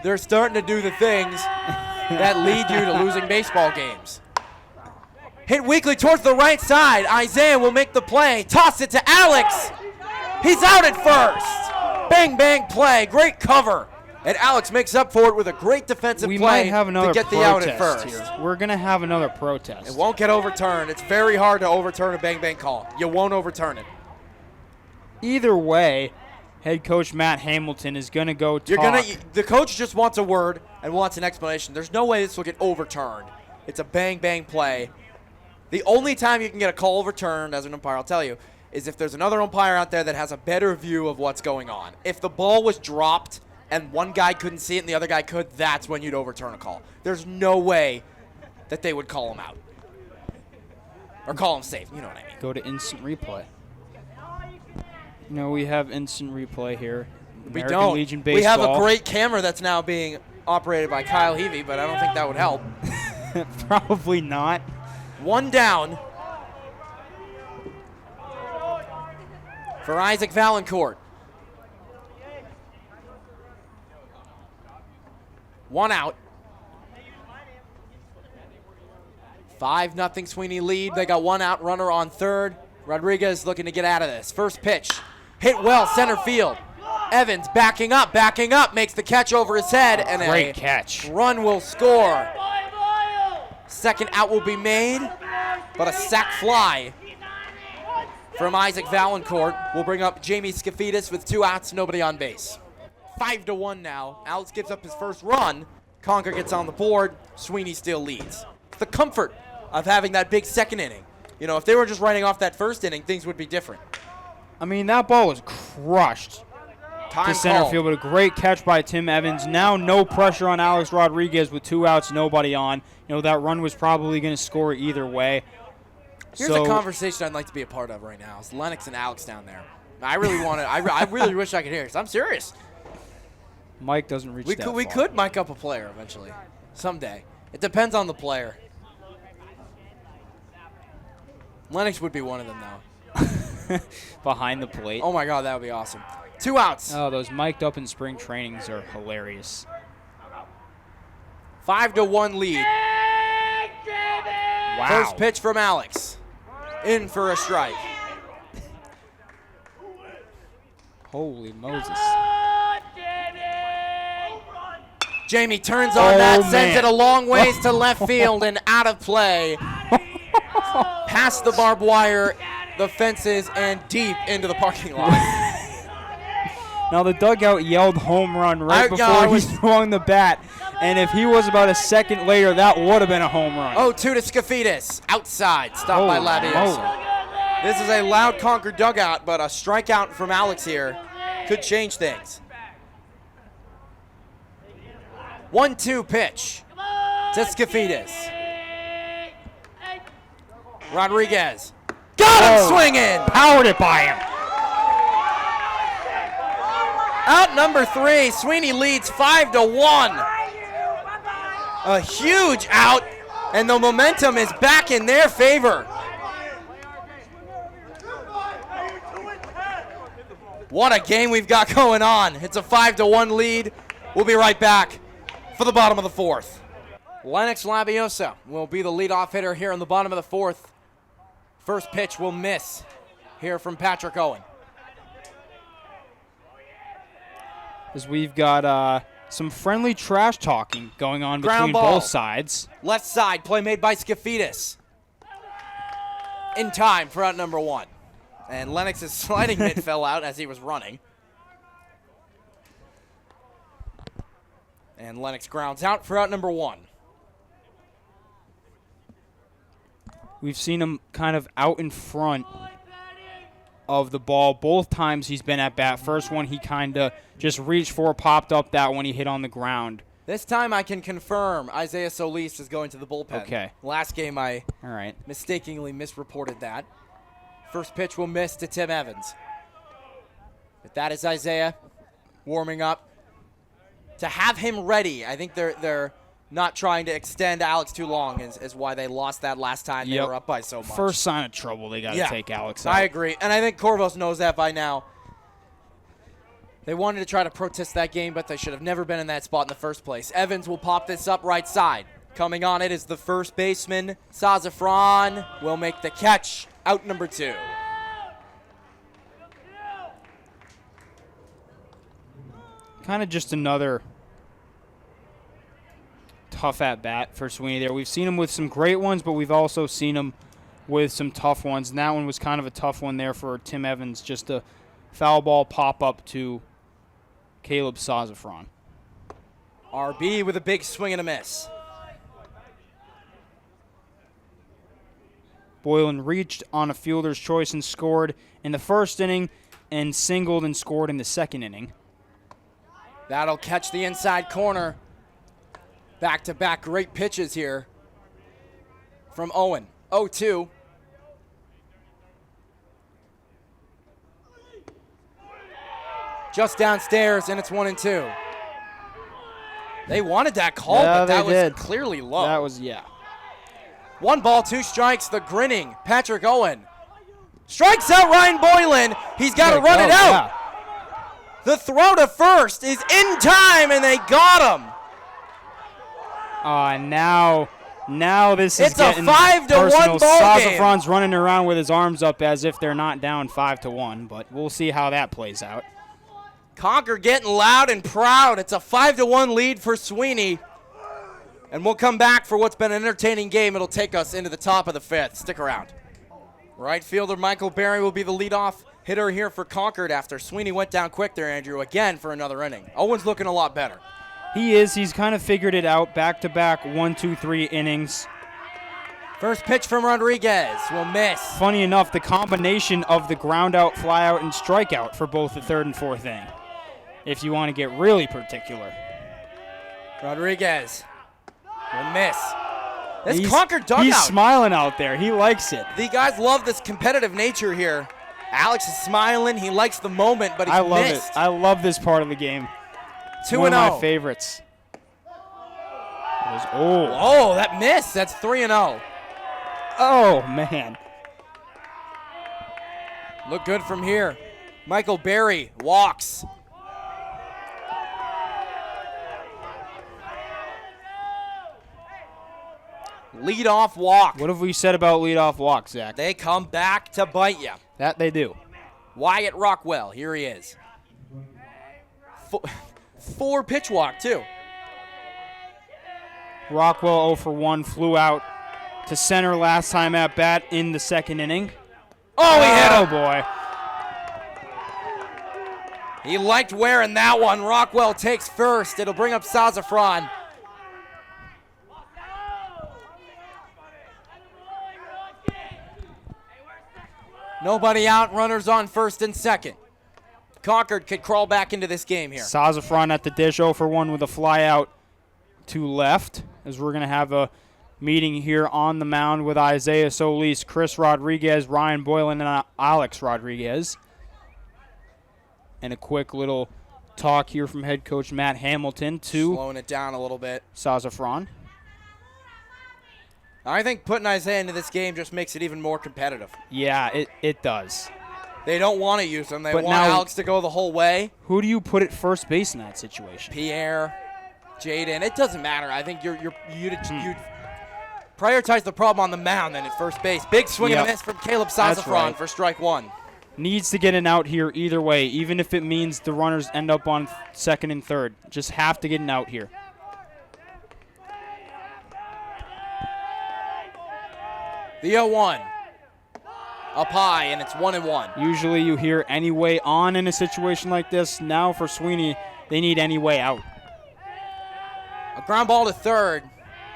they're starting to do the things that lead you to losing baseball games. Hit weakly towards the right side. Isaiah will make the play. Toss it to Alex. He's out at first. Bang, bang play. Great cover. And Alex makes up for it with a great defensive We play might have another to get the out at protest first. here. We're going to have another protest. It won't get overturned. It's very hard to overturn a bang, bang call. You won't overturn it. Either way, head coach Matt Hamilton is going to go talk. The coach just wants a word and wants an explanation. There's no way this will get overturned. It's a bang, bang play. The only time you can get a call overturned as an umpire, I'll tell you, is if there's another umpire out there that has a better view of what's going on. If the ball was dropped and one guy couldn't see it and the other guy could, that's when you'd overturn a call. There's no way that they would call him out. Or call him safe, you know what I mean. Go to instant replay. No, we have instant replay here. We American don't. Legion Baseball. We have a great camera that's now being operated by Kyle Heavey, but I don't think that would help. Probably not. One down for Isaac Valancourt. One out. 5-0 Sweeney lead. They got one out, runner on third. Rodriguez looking to get out of this. First pitch. Hit well, center field. Evans backing up, makes the catch over his head, and Great catch. Run will score. Second out will be made, but a sac fly from Isaac Valancourt will bring up Jamie Skafidis with 2 outs, nobody on base. 5-1 now. Alex gives up his first run. Concord gets on the board. Sweeney still leads. The comfort of having that big second inning. You know, if they were just writing off that first inning, things would be different. I mean, that ball was crushed Time to center called. field, but a great catch by Tim Evans. Now no pressure on Alex Rodriguez with 2 outs, nobody on. You know, that run was probably going to score either way. Here's a conversation I'd like to be a part of right now. It's Lennox and Alex down there. I really want to. I really wish I could hear this. I'm serious. Mike doesn't reach that We far. could mic up a player eventually, someday. It depends on the player. Lennox would be one of them, though. Behind the plate. Oh, my God, that would be awesome. 2 outs. Oh, those mic'd up in spring trainings are hilarious. 5-1 lead. Wow. First pitch from Alex. In for a strike. Holy Moses. Jamie turns on that, sends man. it a long ways to left field and out of play. Past the barbed wire, the fences, and deep into the parking lot. Now the dugout yelled home run right before I he was- swung the bat. And if he was about a second later, that would have been a home run. 0-2 to Skafidis. Outside, stopped by Holy Labiosa. moly. This is a loud Concord dugout, but a strikeout from Alex here could change things. 1-2 pitch to Skafidis. Rodriguez. Got him swinging! Powered it by him. Out number 3, Sweeney leads 5-1. A huge out, and the momentum is back in their favor. What a game we've got going on. It's a 5-1 lead. We'll be right back for the bottom of the 4th. Lennox Labiosa will be the leadoff hitter here in the bottom of the 4th. First pitch will miss here from Patrick Owen. As we've got some friendly trash talking going on Ground between ball. both sides. Left side, play made by Skafidis. In time for out number 1. And Lennox's sliding mitt fell out as he was running. And Lennox grounds out for out number 1. We've seen him kind of out in front of the ball both times he's been at bat. First one he kind of just reached for, popped up. That one he hit on the ground. This time I can confirm Isaiah Solis is going to the bullpen. Okay. Last game I All right. mistakenly misreported that. First pitch will miss to Tim Evans. But that is Isaiah warming up. To have him ready, I think they're not trying to extend Alex too long is why they lost that last time they were up by so much. First sign of trouble, they got to take Alex out. I agree, and I think Corvos knows that by now. They wanted to try to protest that game, but they should have never been in that spot in the first place. Evans will pop this up right side. Coming on it is the first baseman. Sazafran will make the catch. Out number 2. Kind of just another tough at-bat for Sweeney there. We've seen him with some great ones, but we've also seen him with some tough ones. And that one was kind of a tough one there for Tim Evans. Just a foul ball pop-up to Caleb Sazafran. RB with a big swing and a miss. Boylan reached on a fielder's choice and scored in the first inning and singled and scored in the second inning. That'll catch the inside corner. Back-to-back great pitches here from Owen. 0-2. Just downstairs, and it's 1-2. They wanted that call, but that was clearly low. That was, yeah. 1 ball, 2 strikes, the grinning Patrick Owen. Strikes out Ryan Boylan. He's got to run it out. Yeah. The throw to first is in time, and they got him. Now this is getting It's a 5-1 personal. ball game. Sazafran's running around with his arms up as if they're not down 5-1, but we'll see how that plays out. Concord getting loud and proud. It's a 5-1 lead for Sweeney. And we'll come back for what's been an entertaining game. It'll take us into the top of the 5th. Stick around. Right fielder Michael Berry will be the leadoff hitter here for Concord after Sweeney went down quick there, Andrew, again for another inning. Owen's looking a lot better. He is. He's kind of figured it out. Back-to-back 1, 2, 3 innings. First pitch from Rodriguez will miss. Funny enough, the combination of the ground out, fly out, and strikeout for both the 3rd and 4th inning, if you want to get really particular. Rodriguez will miss. This Concord dugout. He's smiling out there. He likes it. The guys love this competitive nature here. Alex is smiling. He likes the moment, but he's missed. I love this part of the game. 2-0. One of my favorites. Oh, that miss. That's 3-0. Oh, man. Look good from here. Michael Berry walks. Leadoff walk. What have we said about leadoff walk, Zach? They come back to bite you. That they do. Wyatt Rockwell, here he is. 4 pitch walk, too. Rockwell 0 for 1, flew out to center last time at bat in the 2nd inning. Oh, he hit him. Oh, boy. He liked wearing that one. Rockwell takes first. It'll bring up Sazafran. Nobody out, runners on 1st and 2nd. Concord could crawl back into this game here. Sazafran at the dish 0 for 1 with a fly out to left, as we're going to have a meeting here on the mound with Isaiah Solis, Chris Rodriguez, Ryan Boylan, and Alex Rodriguez. And a quick little talk here from head coach Matt Hamilton to slowing it down a little bit. Sazafran. I think putting Isaiah into this game just makes it even more competitive. Yeah, it does. They don't want to use him. They want Alex to go the whole way. Who do you put at first base in that situation? Pierre, Jaden. It doesn't matter. I think you'd prioritize the problem on the mound than at first base. Big swing and a miss from Caleb Sazafran for strike 1. Needs to get an out here either way, even if it means the runners end up on 2nd and 3rd. Just have to get an out here. The 0-1. Up high, and it's 1-1. Usually you hear any way on in a situation like this. Now for Sweeney, they need any way out. A ground ball to 3rd.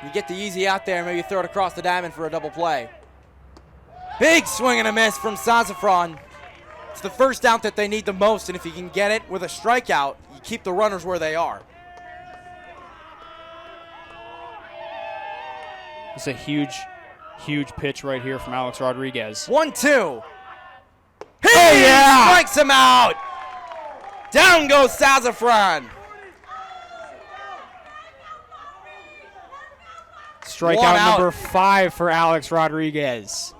You get the easy out there, maybe throw it across the diamond for a double play. Big swing and a miss from Sazafran. It's the first out that they need the most, and if you can get it with a strikeout, you keep the runners where they are. It's a huge pitch right here from Alex Rodriguez. 1-2. He strikes him out. Down goes Sazafran. Strikeout number 5 for Alex Rodriguez.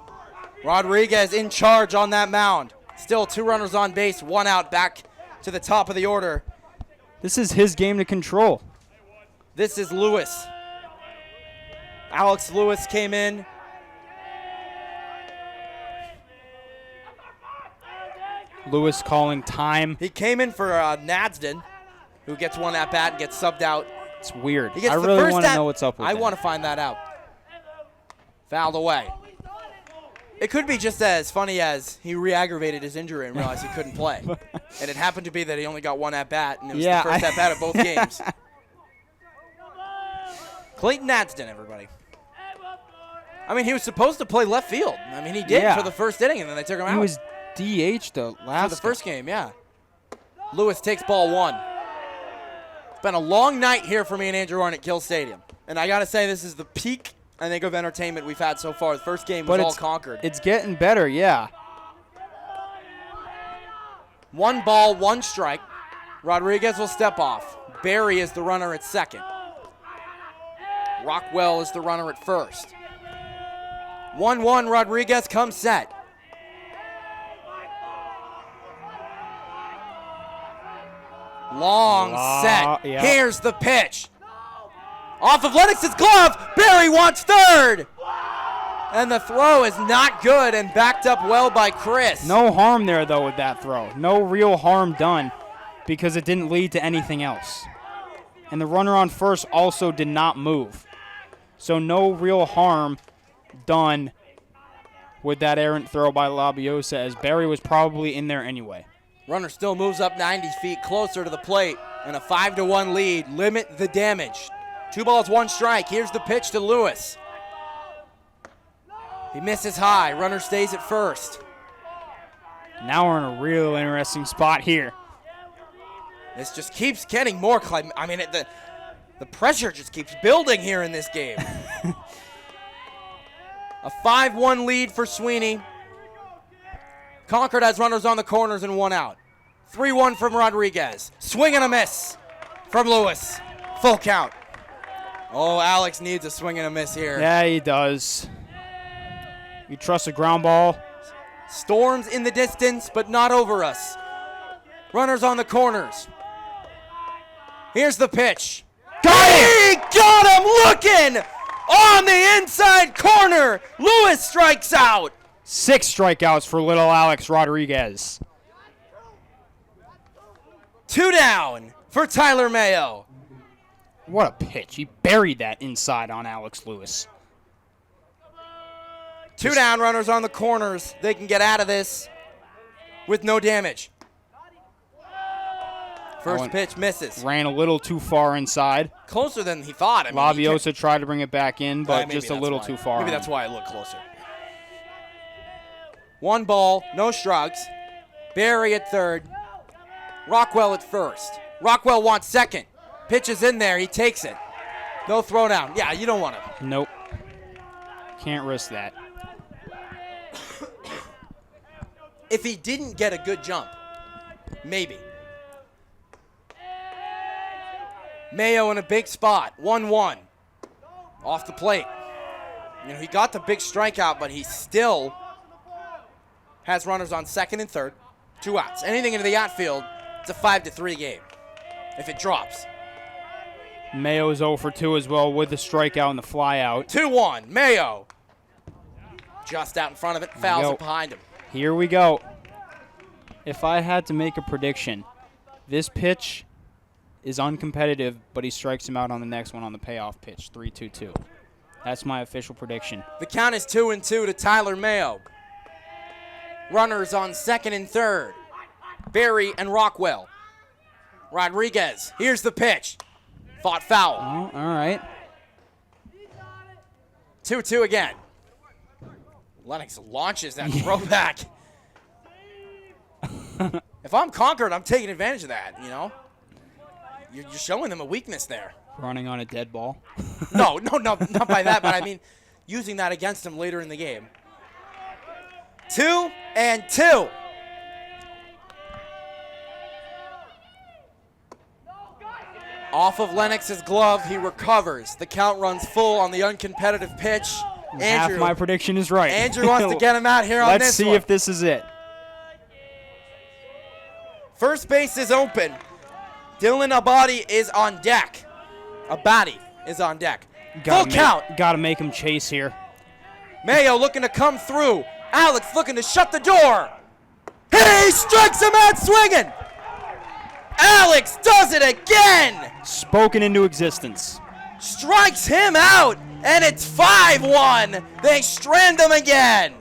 Rodriguez in charge on that mound. Still 2 runners on base, 1 out, back to the top of the order. This is his game to control. This is Lewis. Alex Lewis came in. Lewis calling time. He came in for Nadsden, who gets 1 at bat and gets subbed out. It's weird. He gets I the really first want to know what's up with I that. want to find that out. Fouled away. It could be just as funny as he re-aggravated his injury and realized he couldn't play. And it happened to be that he only got 1 at bat, and it was the first at bat of both games. Clayton Nadsden, everybody. I mean, he was supposed to play left field. I mean, he did for the first inning, and then they took him out. He was DH the last. For the first game, yeah. Lewis takes ball 1. It's been a long night here for me and Andrew Arnott at Gill Stadium. And I got to say, this is the peak, I think, of entertainment we've had so far. The first game was all Concord. It's getting better, yeah. 1 ball, 1 strike. Rodriguez will step off. Barry is the runner at second. Rockwell is the runner at first. 1-1, Rodriguez comes set. Long set. Yeah. Here's the pitch. Off of Lennox's glove. Barry wants third. And the throw is not good and backed up well by Chris. No harm there, though, with that throw. No real harm done because it didn't lead to anything else. And the runner on first also did not move. So no real harm done with that errant throw by Labiosa, as Barry was probably in there anyway. Runner still moves up 90 feet closer to the plate, and a 5-1 lead. Limit the damage. 2 balls, 1 strike. Here's the pitch to Lewis. He misses high. Runner stays at first. Now we're in a real interesting spot here. This just keeps getting more. I mean, the pressure just keeps building here in this game. A 5-1 lead for Sweeney. Concord has runners on the corners and 1 out. 3-1 from Rodriguez. Swing and a miss from Lewis. Full count. Oh, Alex needs a swing and a miss here. Yeah, he does. You trust a ground ball? Storms in the distance, but not over us. Runners on the corners. Here's the pitch. He got him looking on the inside corner. Lewis strikes out. 6 strikeouts for little Alex Rodriguez. 2 down for Tyler Mayo. What a pitch. He buried that inside on Alex Lewis. 2 down, runners on the corners. They can get out of this with no damage. First pitch misses. Ran a little too far inside. Closer than he thought. I mean, Labiosa tried to bring it back in, but just a little too far. Maybe that's why it looked closer. 1 ball, no strikes. Barry at third. Rockwell at first. Rockwell wants second. Pitch is in there. He takes it. No throwdown. Yeah, you don't want to. Nope. Can't risk that. If he didn't get a good jump, maybe. Mayo in a big spot. 1-1. Off the plate. You know, he got the big strikeout, but he still has runners on second and third. 2 outs. Anything into the outfield, it's a 5-3 game if it drops. Mayo's 0 for 2 as well with the strikeout and the fly out. 2-1. Mayo. Just out in front of it. Fouls it behind him. Here we go. If I had to make a prediction, this pitch is uncompetitive, but he strikes him out on the next one on the payoff pitch, 3-2-2. That's my official prediction. The count is 2-2 to Tyler Mayo. Runners on second and third. Barry and Rockwell. Rodriguez. Here's the pitch. Fought foul. Oh, all right. 2-2 again. Lennox launches that throwback. If I'm Concord, I'm taking advantage of that, you know? You're showing them a weakness there. Running on a dead ball. No, not by that, but I mean using that against him later in the game. 2-2. Off of Lennox's glove, he recovers. The count runs full on the uncompetitive pitch. Half my prediction is right. Andrew wants to get him out here on this Let's see one. if this is it. First base is open. Dylan Abadi is on deck. Abadi is on deck. Full count. Got to make him chase here. Mayo looking to come through. Alex looking to shut the door. He strikes him out swinging. Alex does it again. Spoken into existence. Strikes him out, and it's 5-1. They strand him again.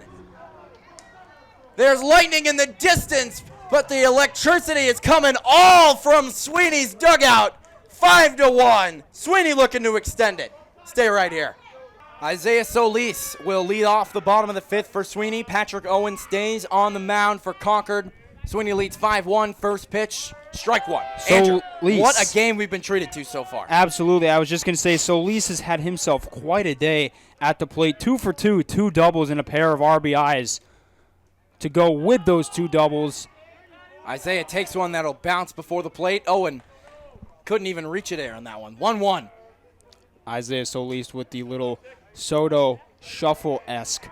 There's lightning in the distance, but the electricity is coming all from Sweeney's dugout. 5-1. Sweeney looking to extend it. Stay right here. Isaiah Solis will lead off the bottom of the fifth for Sweeney. Patrick Owen stays on the mound for Concord. Sweeney leads 5-1. First pitch, strike one. Andrew, what a game we've been treated to so far. Absolutely. I was just going to say, Solis has had himself quite a day at the plate. 2 for 2, 2 doubles and a pair of RBIs to go with those 2 doubles. Isaiah takes one that'll bounce before the plate. Owen couldn't even reach it there on that one. 1-1. Isaiah Solis with the little Soto shuffle-esque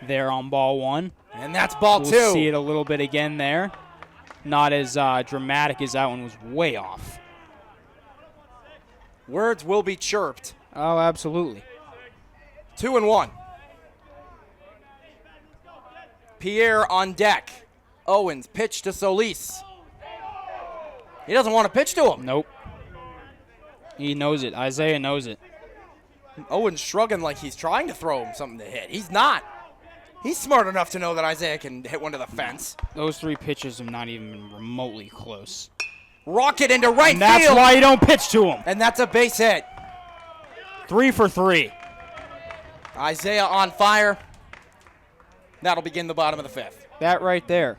there on ball 1. And that's ball 2. We'll see it a little bit again there. Not as dramatic as that one was way off. Words will be chirped. Oh, absolutely. 2-1. Pierre on deck. Owens pitch to Solis. He doesn't want to pitch to him. Nope. He knows it. Isaiah knows it. Owens shrugging like he's trying to throw him something to hit. He's not. He's smart enough to know that Isaiah can hit one to the fence. Those 3 pitches are not even remotely close. Rocket into right field. That's why you don't pitch to him. And that's a base hit. 3 for 3. Isaiah on fire. That'll begin the bottom of the fifth. That right there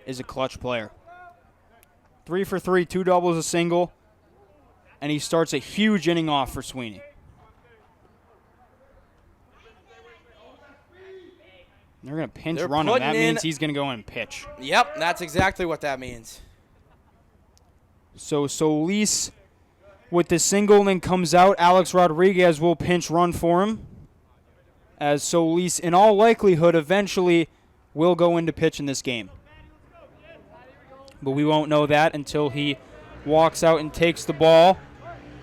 is a clutch player. 3 for 3, 2 doubles, a single. And he starts a huge inning off for Sweeney. They're going to pinch run him. That means he's going to go in and pitch. Yep, that's exactly what that means. So Solis with the single, then comes out. Alex Rodriguez will pinch run for him. As Solis, in all likelihood, eventually will go into pitch in this game. But we won't know that until he walks out and takes the ball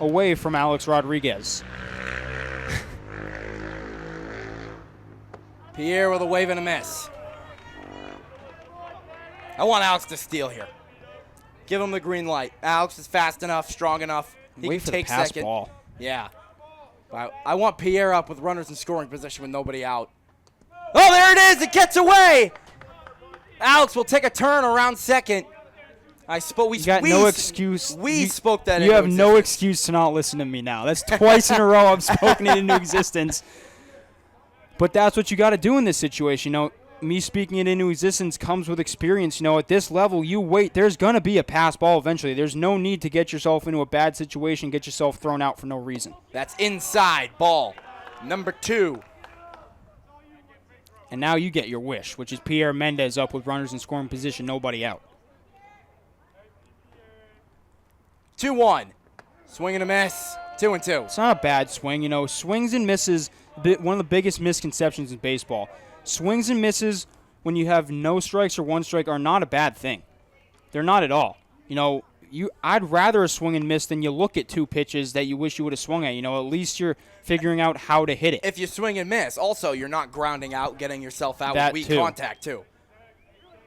away from Alex Rodriguez. Pierre with a wave and a miss. I want Alex to steal here. Give him the green light. Alex is fast enough, strong enough. He Wait can for take the pass second. ball. Yeah. I want Pierre up with runners in scoring position with nobody out. Oh, there it is. It gets away. Alex will take a turn around second. You got no excuse. We spoke that You into have existence. no excuse to not listen to me now. That's twice in a row I've spoken it into existence. But that's what you got to do in this situation. You know, me speaking it into existence comes with experience. You know, at this level, you wait. There's going to be a pass ball eventually. There's no need to get yourself into a bad situation, get yourself thrown out for no reason. That's inside ball number 2. And now you get your wish, which is Pierre Mendez up with runners in scoring position, nobody out. 2-1. Swing and a miss. 2-2. It's not a bad swing. You know, swings and misses, one of the biggest misconceptions in baseball. Swings and misses when you have no strikes or 1 strike are not a bad thing. They're not at all. You know, I'd rather a swing and miss than you look at 2 pitches that you wish you would have swung at. You know, at least you're figuring out how to hit it. If you swing and miss, also you're not grounding out, getting yourself out That with weak too. contact too.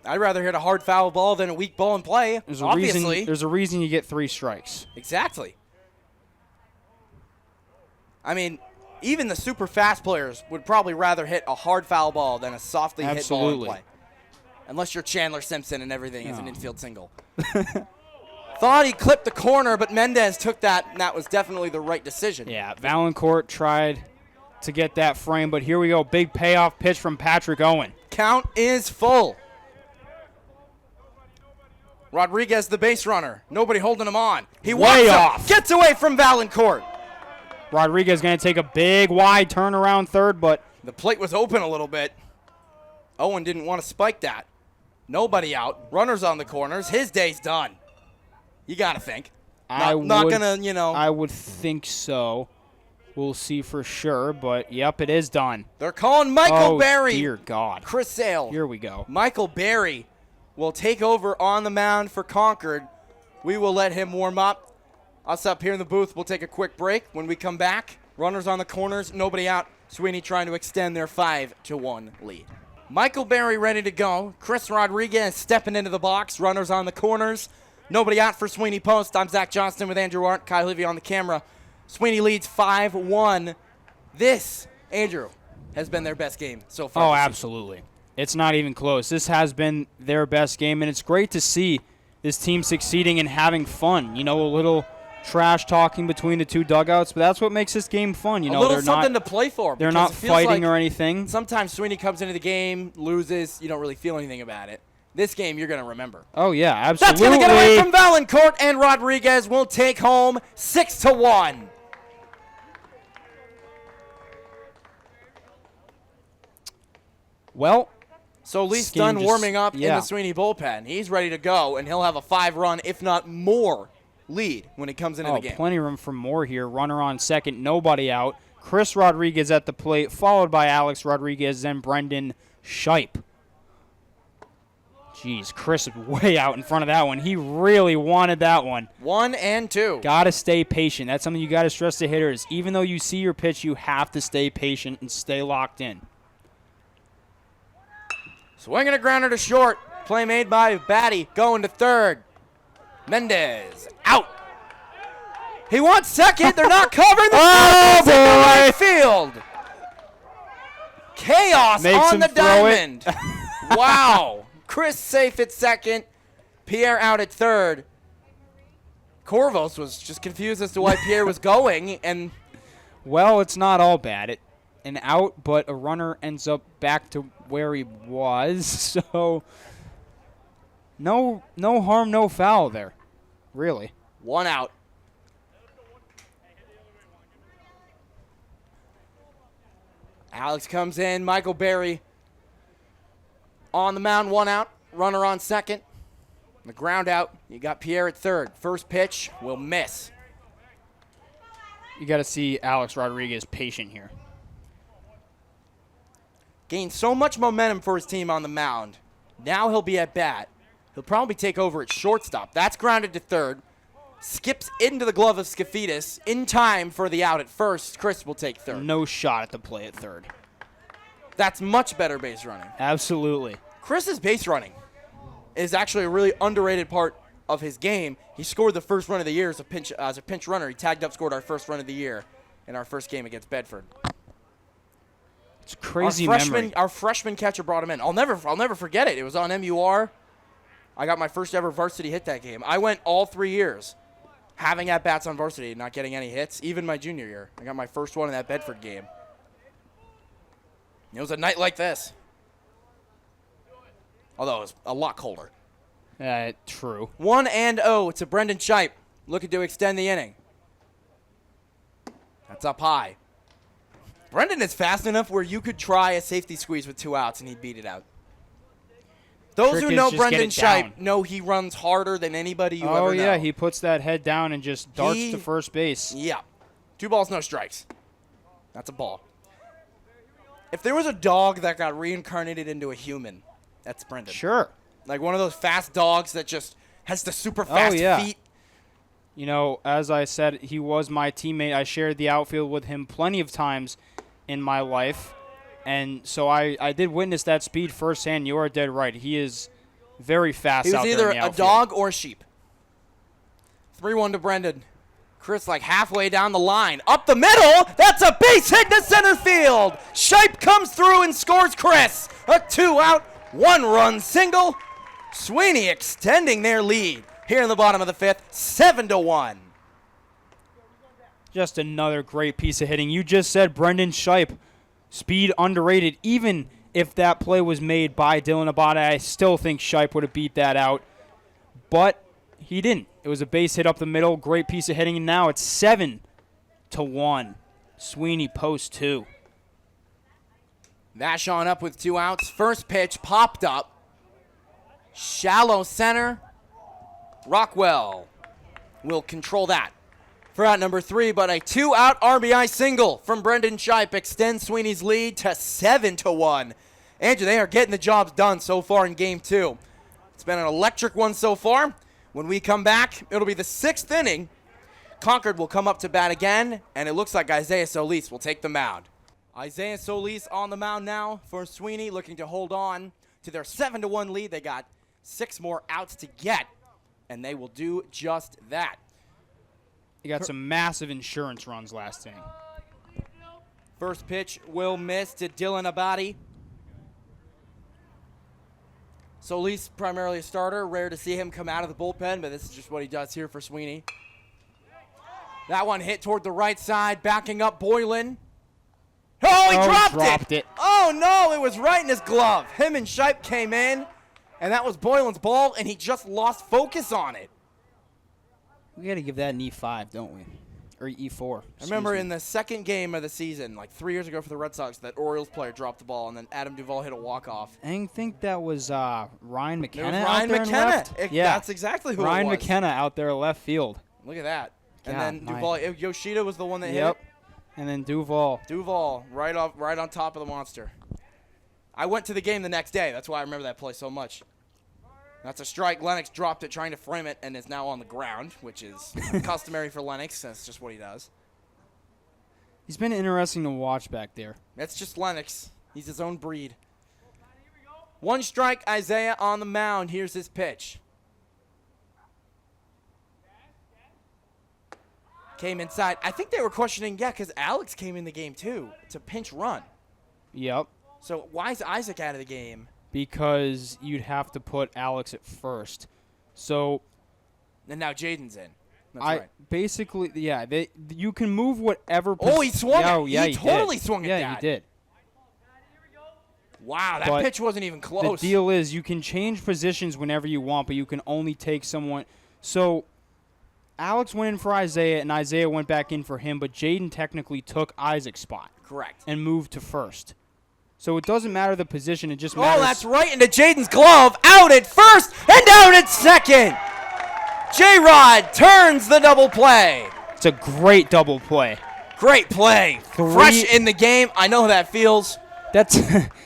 I'd rather hit a hard foul ball than a weak ball in play. There's obviously. There's a reason you get 3 strikes. Exactly. I mean, even the super fast players would probably rather hit a hard foul ball than a softly hit ball in play. Unless you're Chandler Simpson and everything is an infield single. Thought he clipped the corner, but Mendez took that, and that was definitely the right decision. Yeah, Valancourt tried to get that frame, but here we go. Big payoff pitch from Patrick Owen. Count is full. Rodriguez, the base runner. Nobody holding him on. He Way walks off. up, gets away from Valancourt. Rodriguez going to take a big, wide turn around third, but The plate was open a little bit. Owen didn't want to spike that. Nobody out. Runners on the corners. His day's done. You got to think. Not gonna, you know. I would think so. We'll see for sure, but yep, it is done. They're calling Michael Berry. Oh, dear God. Chris Sale. Here we go. Michael Berry will take over on the mound for Concord. We will let him warm up. Us up here in the booth, we'll take a quick break. When we come back, runners on the corners, nobody out. Sweeney trying to extend their 5-1 lead. Michael Berry ready to go. Chris Rodriguez stepping into the box. Runners on the corners. Nobody out for Sweeney Post. I'm Zach Johnston with Andrew Arndt, Kyle Livy on the camera. Sweeney leads 5-1. This, Andrew, has been their best game so far. Oh, absolutely. It's not even close. This has been their best game, and it's great to see this team succeeding and having fun. You know, a little trash talking between the two dugouts, but that's what makes this game fun. You know, a little something to play for. They're not fighting or anything. Sometimes Sweeney comes into the game, loses, you don't really feel anything about it. This game, you're going to remember. Oh, yeah, absolutely. That's going to get away from Valancourt, and Rodriguez will take home 6-1. Well, so Lee's done warming up in the Sweeney bullpen. He's ready to go, and he'll have a 5-run, if not more, lead when he comes into the game. Plenty of room for more here. Runner on second, nobody out. Chris Rodriguez at the plate, followed by Alex Rodriguez, then Brendan Shipe. Jeez, Chris is way out in front of that one. He really wanted that one. 1 and 2. Got to stay patient. That's something you got to stress to hitters. Even though you see your pitch, you have to stay patient and stay locked in. Swinging a grounder to short. Play made by Batty. Going to third. Mendez out. He wants second. They're not covering the right field. Chaos on the diamond. Wow. Chris safe at second. Pierre out at third. Corvos was just confused as to why Pierre was going. And well, it's not all bad. An out, but a runner ends up back to where he was. So no harm, no foul there. Really. 1 out. Alex comes in. Michael Berry on the mound, 1 out. Runner on second. The ground out. You got Pierre at third. First pitch will miss. You got to see Alex Rodriguez patient here. Gained so much momentum for his team on the mound. Now he'll be at bat. He'll probably take over at shortstop. That's grounded to third. Skips into the glove of Skafidis in time for the out at first. Chris will take third. No shot at the play at third. That's much better base running. Absolutely. Chris's base running is actually a really underrated part of his game. He scored the first run of the year as a pinch runner. He tagged up, scored our first run of the year in our first game against Bedford. It's crazy memory. Our freshman catcher brought him in. I'll never forget it. It was on MUR. I got my first ever varsity hit that game. I went all 3 years having at-bats on varsity, not getting any hits, even my junior year. I got my first one in that Bedford game. It was a night like this. Although it was a lot colder. True. 1-0 to Brendan Shipe, looking to extend the inning. That's up high. Brendan is fast enough where you could try a safety squeeze with 2 outs and he'd beat it out. Those who know Brendan Shipe know he runs harder than anybody you ever know. Oh, yeah, he puts that head down and just darts to first base. Yeah. 2 balls, no strikes. That's a ball. If there was a dog that got reincarnated into a human, that's Brendan. Sure. Like one of those fast dogs that just has the super fast feet. You know, as I said, he was my teammate. I shared the outfield with him plenty of times in my life. And so I did witness that speed firsthand. You are dead right. He is very fast out there in the outfield. He was either a dog or a sheep. 3-1 to Brendan. Chris like halfway down the line. Up the middle. That's a base hit to center field. Shipe comes through and scores Chris. A 2-out, 1-run single. Sweeney extending their lead here in the bottom of the 5th, 7-1. Just another great piece of hitting. You just said Brendan Shipe, speed underrated. Even if that play was made by Dylan Abate, I still think Shipe would have beat that out. But he didn't. It was a base hit up the middle. Great piece of hitting. And now it's 7-1. Sweeney post 2. Vashon up with 2 outs. First pitch popped up. Shallow center. Rockwell will control that for out number 3, but a 2-out RBI single from Brendan Shipe extends Sweeney's lead to 7-1. Andrew, they are getting the jobs done so far in Game 2. It's been an electric one so far. When we come back, it'll be the 6th inning. Concord will come up to bat again, and it looks like Isaiah Solis will take the mound. Isaiah Solis on the mound now for Sweeney, looking to hold on to their 7-1 lead. They got 6 more outs to get, and they will do just that. He got some massive insurance runs last inning. First pitch will miss to Dylan Abadi. Solis primarily a starter. Rare to see him come out of the bullpen, but this is just what he does here for Sweeney. That one hit toward the right side, backing up Boylan. Oh, he dropped it. Oh, no, it was right in his glove. Him and Shipe came in, and that was Boylan's ball, and he just lost focus on it. We got to give that an E5, don't we? Or E4. I remember in the second game of the season, like 3 years ago for the Red Sox, that Orioles player dropped the ball, and then Adam Duvall hit a walk-off. I think that was Ryan McKenna It was Ryan McKenna. Yeah. That's exactly who Ryan it was. McKenna out there left field. Look at that. And God, then Duvall, Yoshida was the one that hit it. And then Duvall. Duvall, right on top of the monster. I went to the game the next day. That's why I remember that play so much. That's a strike. Lennox dropped it trying to frame it and is now on the ground, which is customary for Lennox. That's just what he does. He's been interesting to watch back there. That's just Lennox. He's his own breed. 1 strike, Isaiah on the mound. Here's his pitch. Came inside. I think they were questioning, because Alex came in the game too to pinch run. Yep. So why is Isaac out of the game? Because you'd have to put Alex at first. So. And now Jaden's in. That's right. Basically, yeah, you can move whatever. Oh, he swung it. Yeah, he totally swung it. Yeah, he did. Wow, that pitch wasn't even close. The deal is you can change positions whenever you want, but you can only take someone. So Alex went in for Isaiah, and Isaiah went back in for him, but Jaden technically took Isaac's spot. Correct. And moved to first. So it doesn't matter the position, it just matters. Oh, that's right into Jaden's glove. Out at first and down at second. J-Rod turns the double play. It's a great double play. Great play. Fresh in the game. I know how that feels. That's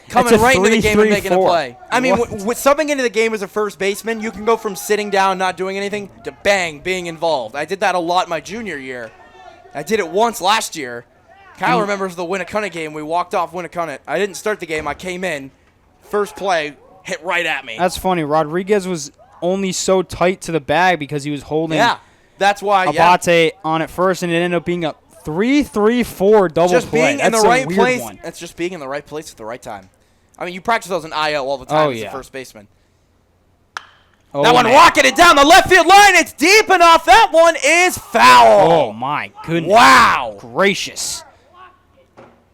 coming right into the game and making a 3-3-4. play. I mean, with subbing into the game as a first baseman, you can go from sitting down, not doing anything, to bang, being involved. I did that a lot my junior year. I did it once last year. Kyle remembers the Winnacunnet game. We walked off Winnacunnet. I didn't start the game. I came in. First play, hit right at me. That's funny. Rodriguez was only so tight to the bag because he was holding that's why Abate on it first, and it ended up being a 3-3-4 double just play. Being in the right place. One. That's just being in the right place at the right time. I mean, you practice those in IL all the time as a first baseman. Oh, that one rocketed down the left field line. It's deep enough. That one is foul. Oh, my goodness. Wow. Gracious.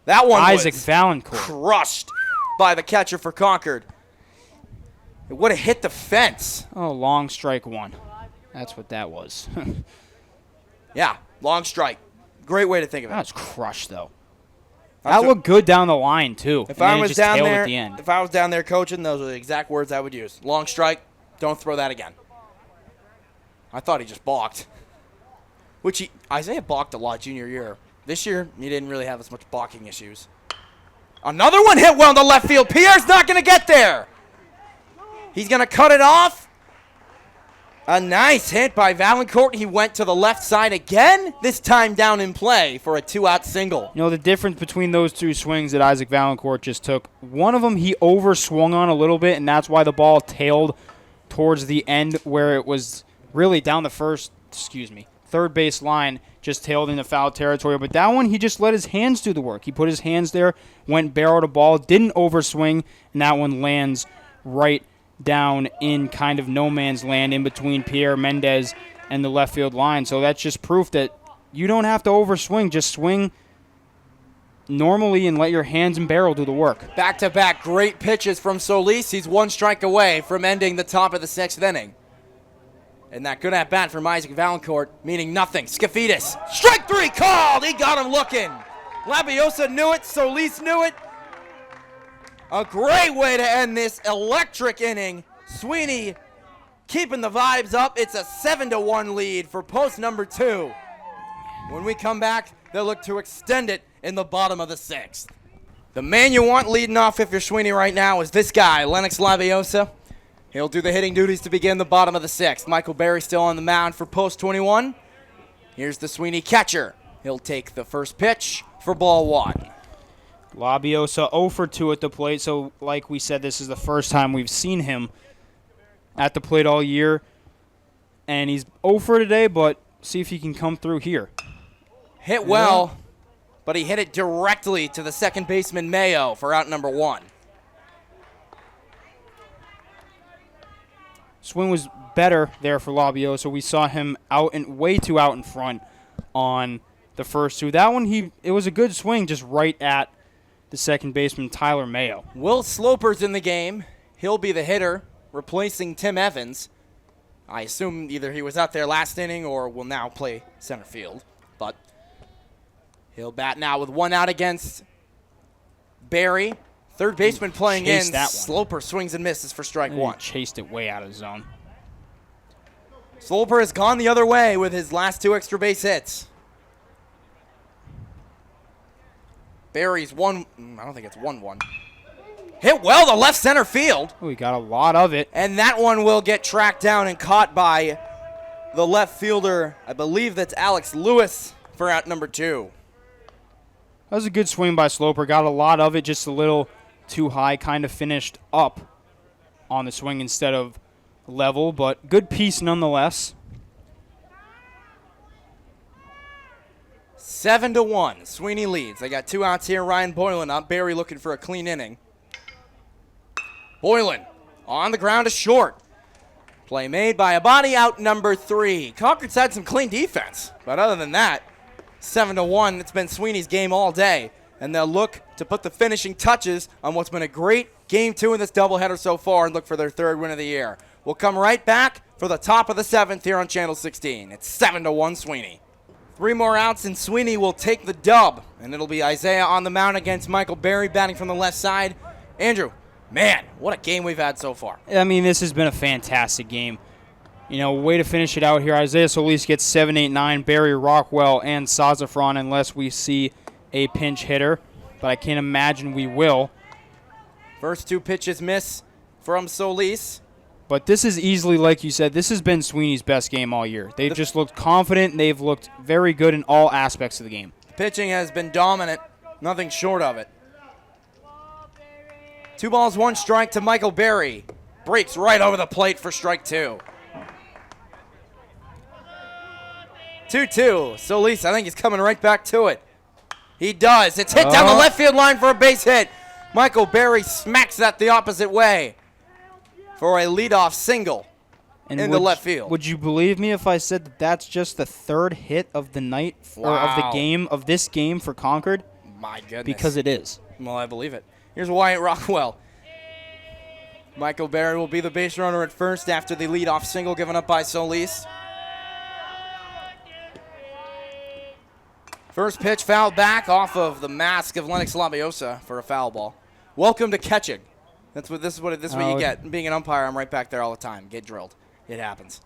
That one Isaac was Valancourt. crushed by the catcher for Concord. It would have hit the fence. Oh, long strike one. That's what that was. Yeah, long strike. Great way to think of it. That was crushed, though. That looked good down the line, too. If I was down there, at the end. if I was down there coaching, those are the exact words I would use. Long strike, don't throw that again. I thought he just balked. Isaiah balked a lot junior year. This year, he didn't really have as much balking issues. Another one hit well in the left field. Pierre's not going to get there. He's going to cut it off. A nice hit by Valancourt. He went to the left side again, this time down in play for a 2-out single. You know, the difference between those two swings that Isaac Valancourt just took, one of them he overswung on a little bit, and that's why the ball tailed towards the end where it was really down the third base line, just tailed into foul territory. But that one, he just let his hands do the work. He put his hands there, went barreled a ball, didn't overswing, and that one lands right down in kind of no man's land in between Pierre Mendez and the left field line. So that's just proof that you don't have to overswing. Just swing normally and let your hands and barrel do the work. Back-to-back great pitches from Solis. He's 1 strike away from ending the top of the 6th inning. And that good at-bat from Isaac Valancourt, meaning nothing. Skafidis, strike 3 called. He got him looking. Labiosa knew it. Solis knew it. A great way to end this electric inning. Sweeney keeping the vibes up. It's a 7-1 lead for post number 2. When we come back, they'll look to extend it in the bottom of the 6th. The man you want leading off if you're Sweeney right now is this guy, Lennox Labiosa. He'll do the hitting duties to begin the bottom of the 6th. Michael Berry still on the mound for post 21. Here's the Sweeney catcher. He'll take the first pitch for ball 1. Labiosa 0 for 2 at the plate, so like we said, this is the first time we've seen him at the plate all year. And he's 0 for today, but see if he can come through here. Hit well, but he hit it directly to the second baseman Mayo for out number 1. Swing was better there for Labiosa. We saw him way too out in front on the first 2. That one, it was a good swing, just right at the second baseman, Tyler Mayo. Will Sloper's in the game. He'll be the hitter, replacing Tim Evans. I assume either he was out there last inning or will now play center field. But he'll bat now with 1 out against Barry. Third baseman playing in. Sloper swings and misses for strike 1. Chased it way out of zone. Sloper has gone the other way with his last 2 extra base hits. Barry's I don't think it's 1-1. Hit well to left center field. We got a lot of it. And that one will get tracked down and caught by the left fielder. I believe that's Alex Lewis for out number 2. That was a good swing by Sloper. Got a lot of it, just a little too high. Kind of finished up on the swing instead of level, but good piece nonetheless. 7-1. Sweeney leads. They got 2 outs here. Ryan Boylan up. Barry looking for a clean inning. Boylan on the ground to short. Play made by a body, out number 3. Concord's had some clean defense, but other than that, 7-1. It's been Sweeney's game all day, and they'll look to put the finishing touches on what's been a great Game 2 in this doubleheader so far and look for their 3rd win of the year. We'll come right back for the top of the 7th here on Channel 16. It's 7-1 Sweeney. 3 more outs, and Sweeney will take the dub, and it'll be Isaiah on the mound against Michael Berry batting from the left side. Andrew, man, what a game we've had so far. I mean, this has been a fantastic game. You know, way to finish it out here. Isaiah Solis gets 7, 8, 9. Barry, Rockwell, and Sazafran, unless we see a pinch hitter. But I can't imagine we will. First 2 pitches miss from Solis. But this is easily, like you said, this has been Sweeney's best game all year. They've just looked confident, and they've looked very good in all aspects of the game. Pitching has been dominant, nothing short of it. 2 balls, 1 strike to Michael Berry. Breaks right over the plate for strike 2. 2-2. Solis, I think he's coming right back to it. He does. It's hit down the left field line for a base hit. Michael Berry smacks that the opposite way for a leadoff single in the left field. Would you believe me if I said that that's just the 3rd hit of the night or of the game, of this game for Concord? My goodness. Because it is. Well, I believe it. Here's Wyatt Rockwell. Michael Berry will be the base runner at first after the leadoff single given up by Solis. First pitch fouled back off of the mask of Lennox Labiosa for a foul ball. Welcome to catching. This is what you get. Being an umpire, I'm right back there all the time. Get drilled. It happens.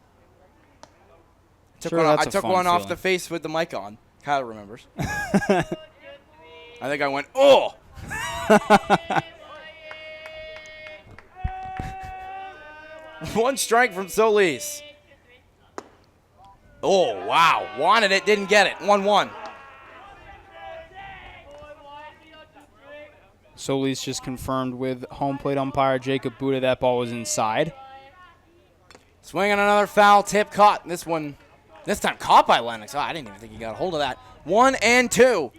I took one off the face with the mic on. Kyle remembers. I think I went, oh! 1 strike from Solis. Oh, wow. Wanted it, didn't get it. 1-1. Solis just confirmed with home plate umpire Jacob Buda that ball was inside. Swinging another foul tip caught. This time caught by Lennox. Oh, I didn't even think he got a hold of that. 1-2.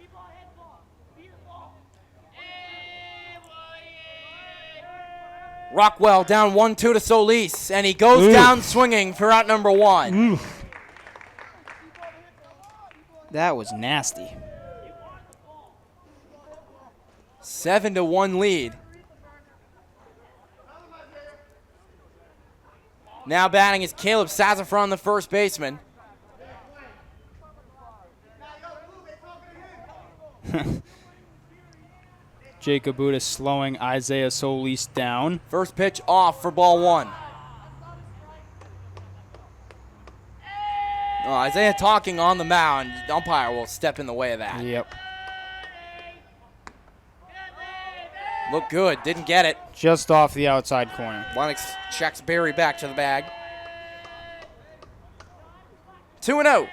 Rockwell down 1-2 to Solis, and he goes down swinging for out number 1. That was nasty. 7-1 lead. Now batting is Caleb Sazafran, the first baseman. Jacob Buda slowing Isaiah Solis down. First pitch off for ball 1. Isaiah talking on the mound. The umpire will step in the way of that. Yep. Look good. Didn't get it. Just off the outside corner. Lennox checks Barry back to the bag. 2-0.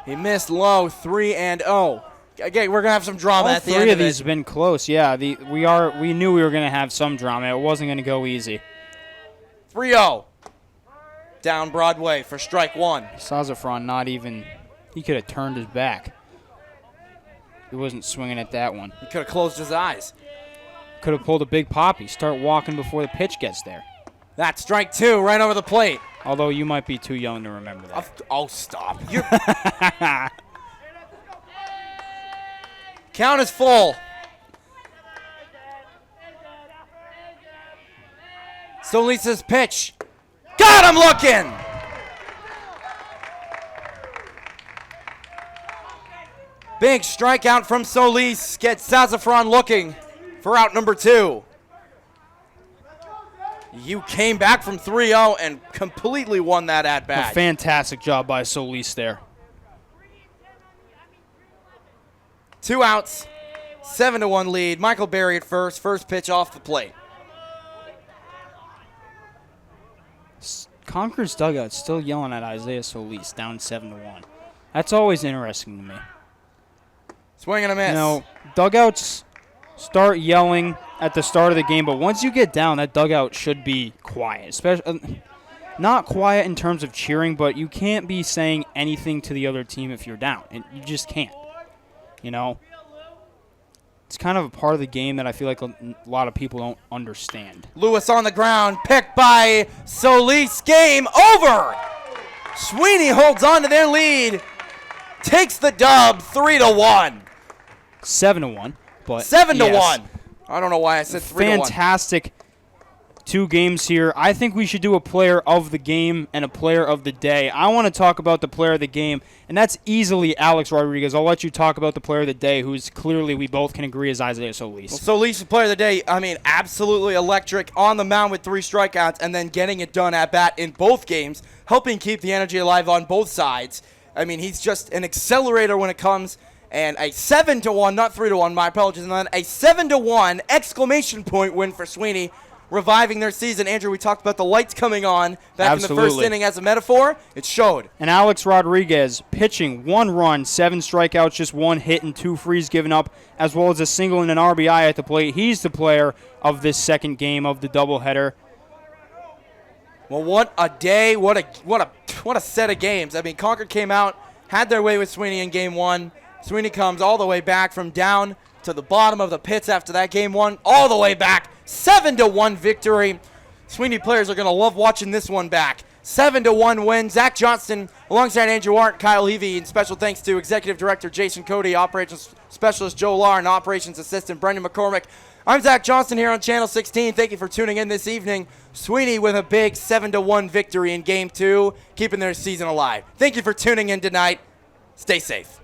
He missed low, 3-0. Again, we're gonna have some drama All at the three end of of these it. have been close. Yeah, we knew we were gonna have some drama. It wasn't gonna go easy. 3-0. Down Broadway for strike one. Sazafran not even. He could have turned his back. He wasn't swinging at that one. He could have closed his eyes. Could have pulled a big poppy. Start walking before the pitch gets there. That's strike two, right over the plate. Although you might be too young to remember that. Oh, stop. Count is full. Solis's pitch. Got him looking. Big strikeout from Solis. Gets Sazafran looking for out number 2. You came back from 3-0 and completely won that at A bat. fantastic job by Solis there. 2 outs, 7-1 lead. Michael Berry at first. First pitch off the plate. Concord's dugout still yelling at Isaiah Solis, down 7-1. That's always interesting to me. Swing and a miss. You know, dugouts start yelling at the start of the game, but once you get down, that dugout should be quiet. Especially, not quiet in terms of cheering, but you can't be saying anything to the other team if you're down. You just can't. You know? It's kind of a part of the game that I feel like a lot of people don't understand. Lewis on the ground, picked by Solis. Game over. Sweeney holds on to their lead. Takes the dub, 3-1. 7-1, but 7-1. yes. I don't know why I said 3-1. Fantastic 2 games here. I think we should do a player of the game and a player of the day. I want to talk about the player of the game, and that's easily Alex Rodriguez. I'll let you talk about the player of the day, who's clearly, we both can agree, is Isaiah Solis. Well, Solis, player of the day, I mean, absolutely electric on the mound with 3 strikeouts and then getting it done at bat in both games, helping keep the energy alive on both sides. I mean, he's just an accelerator when it comes, and a 7-1, not 3-1, my apologies, and then a 7-1 exclamation point win for Sweeney, reviving their season. Andrew, we talked about the lights coming on back in the first inning as a metaphor. It showed. And Alex Rodriguez pitching 1 run, 7 strikeouts, just 1 hit and 2 frees given up, as well as a single and an RBI at the plate. He's the player of this second game of the doubleheader. Well, what a day! What a set of games. I mean, Concord came out, had their way with Sweeney in game 1. Sweeney comes all the way back from down to the bottom of the pits after that game 1, all the way back. 7-1 victory. Sweeney players are going to love watching this one back. 7-1 win. Zach Johnston alongside Andrew Arndt, Kyle Levy, and special thanks to Executive Director Jason Cody, Operations Specialist Joe Lahr, and Operations Assistant Brendan McCormick. I'm Zach Johnston here on Channel 16. Thank you for tuning in this evening. Sweeney with a big 7-1 victory in Game 2, keeping their season alive. Thank you for tuning in tonight. Stay safe.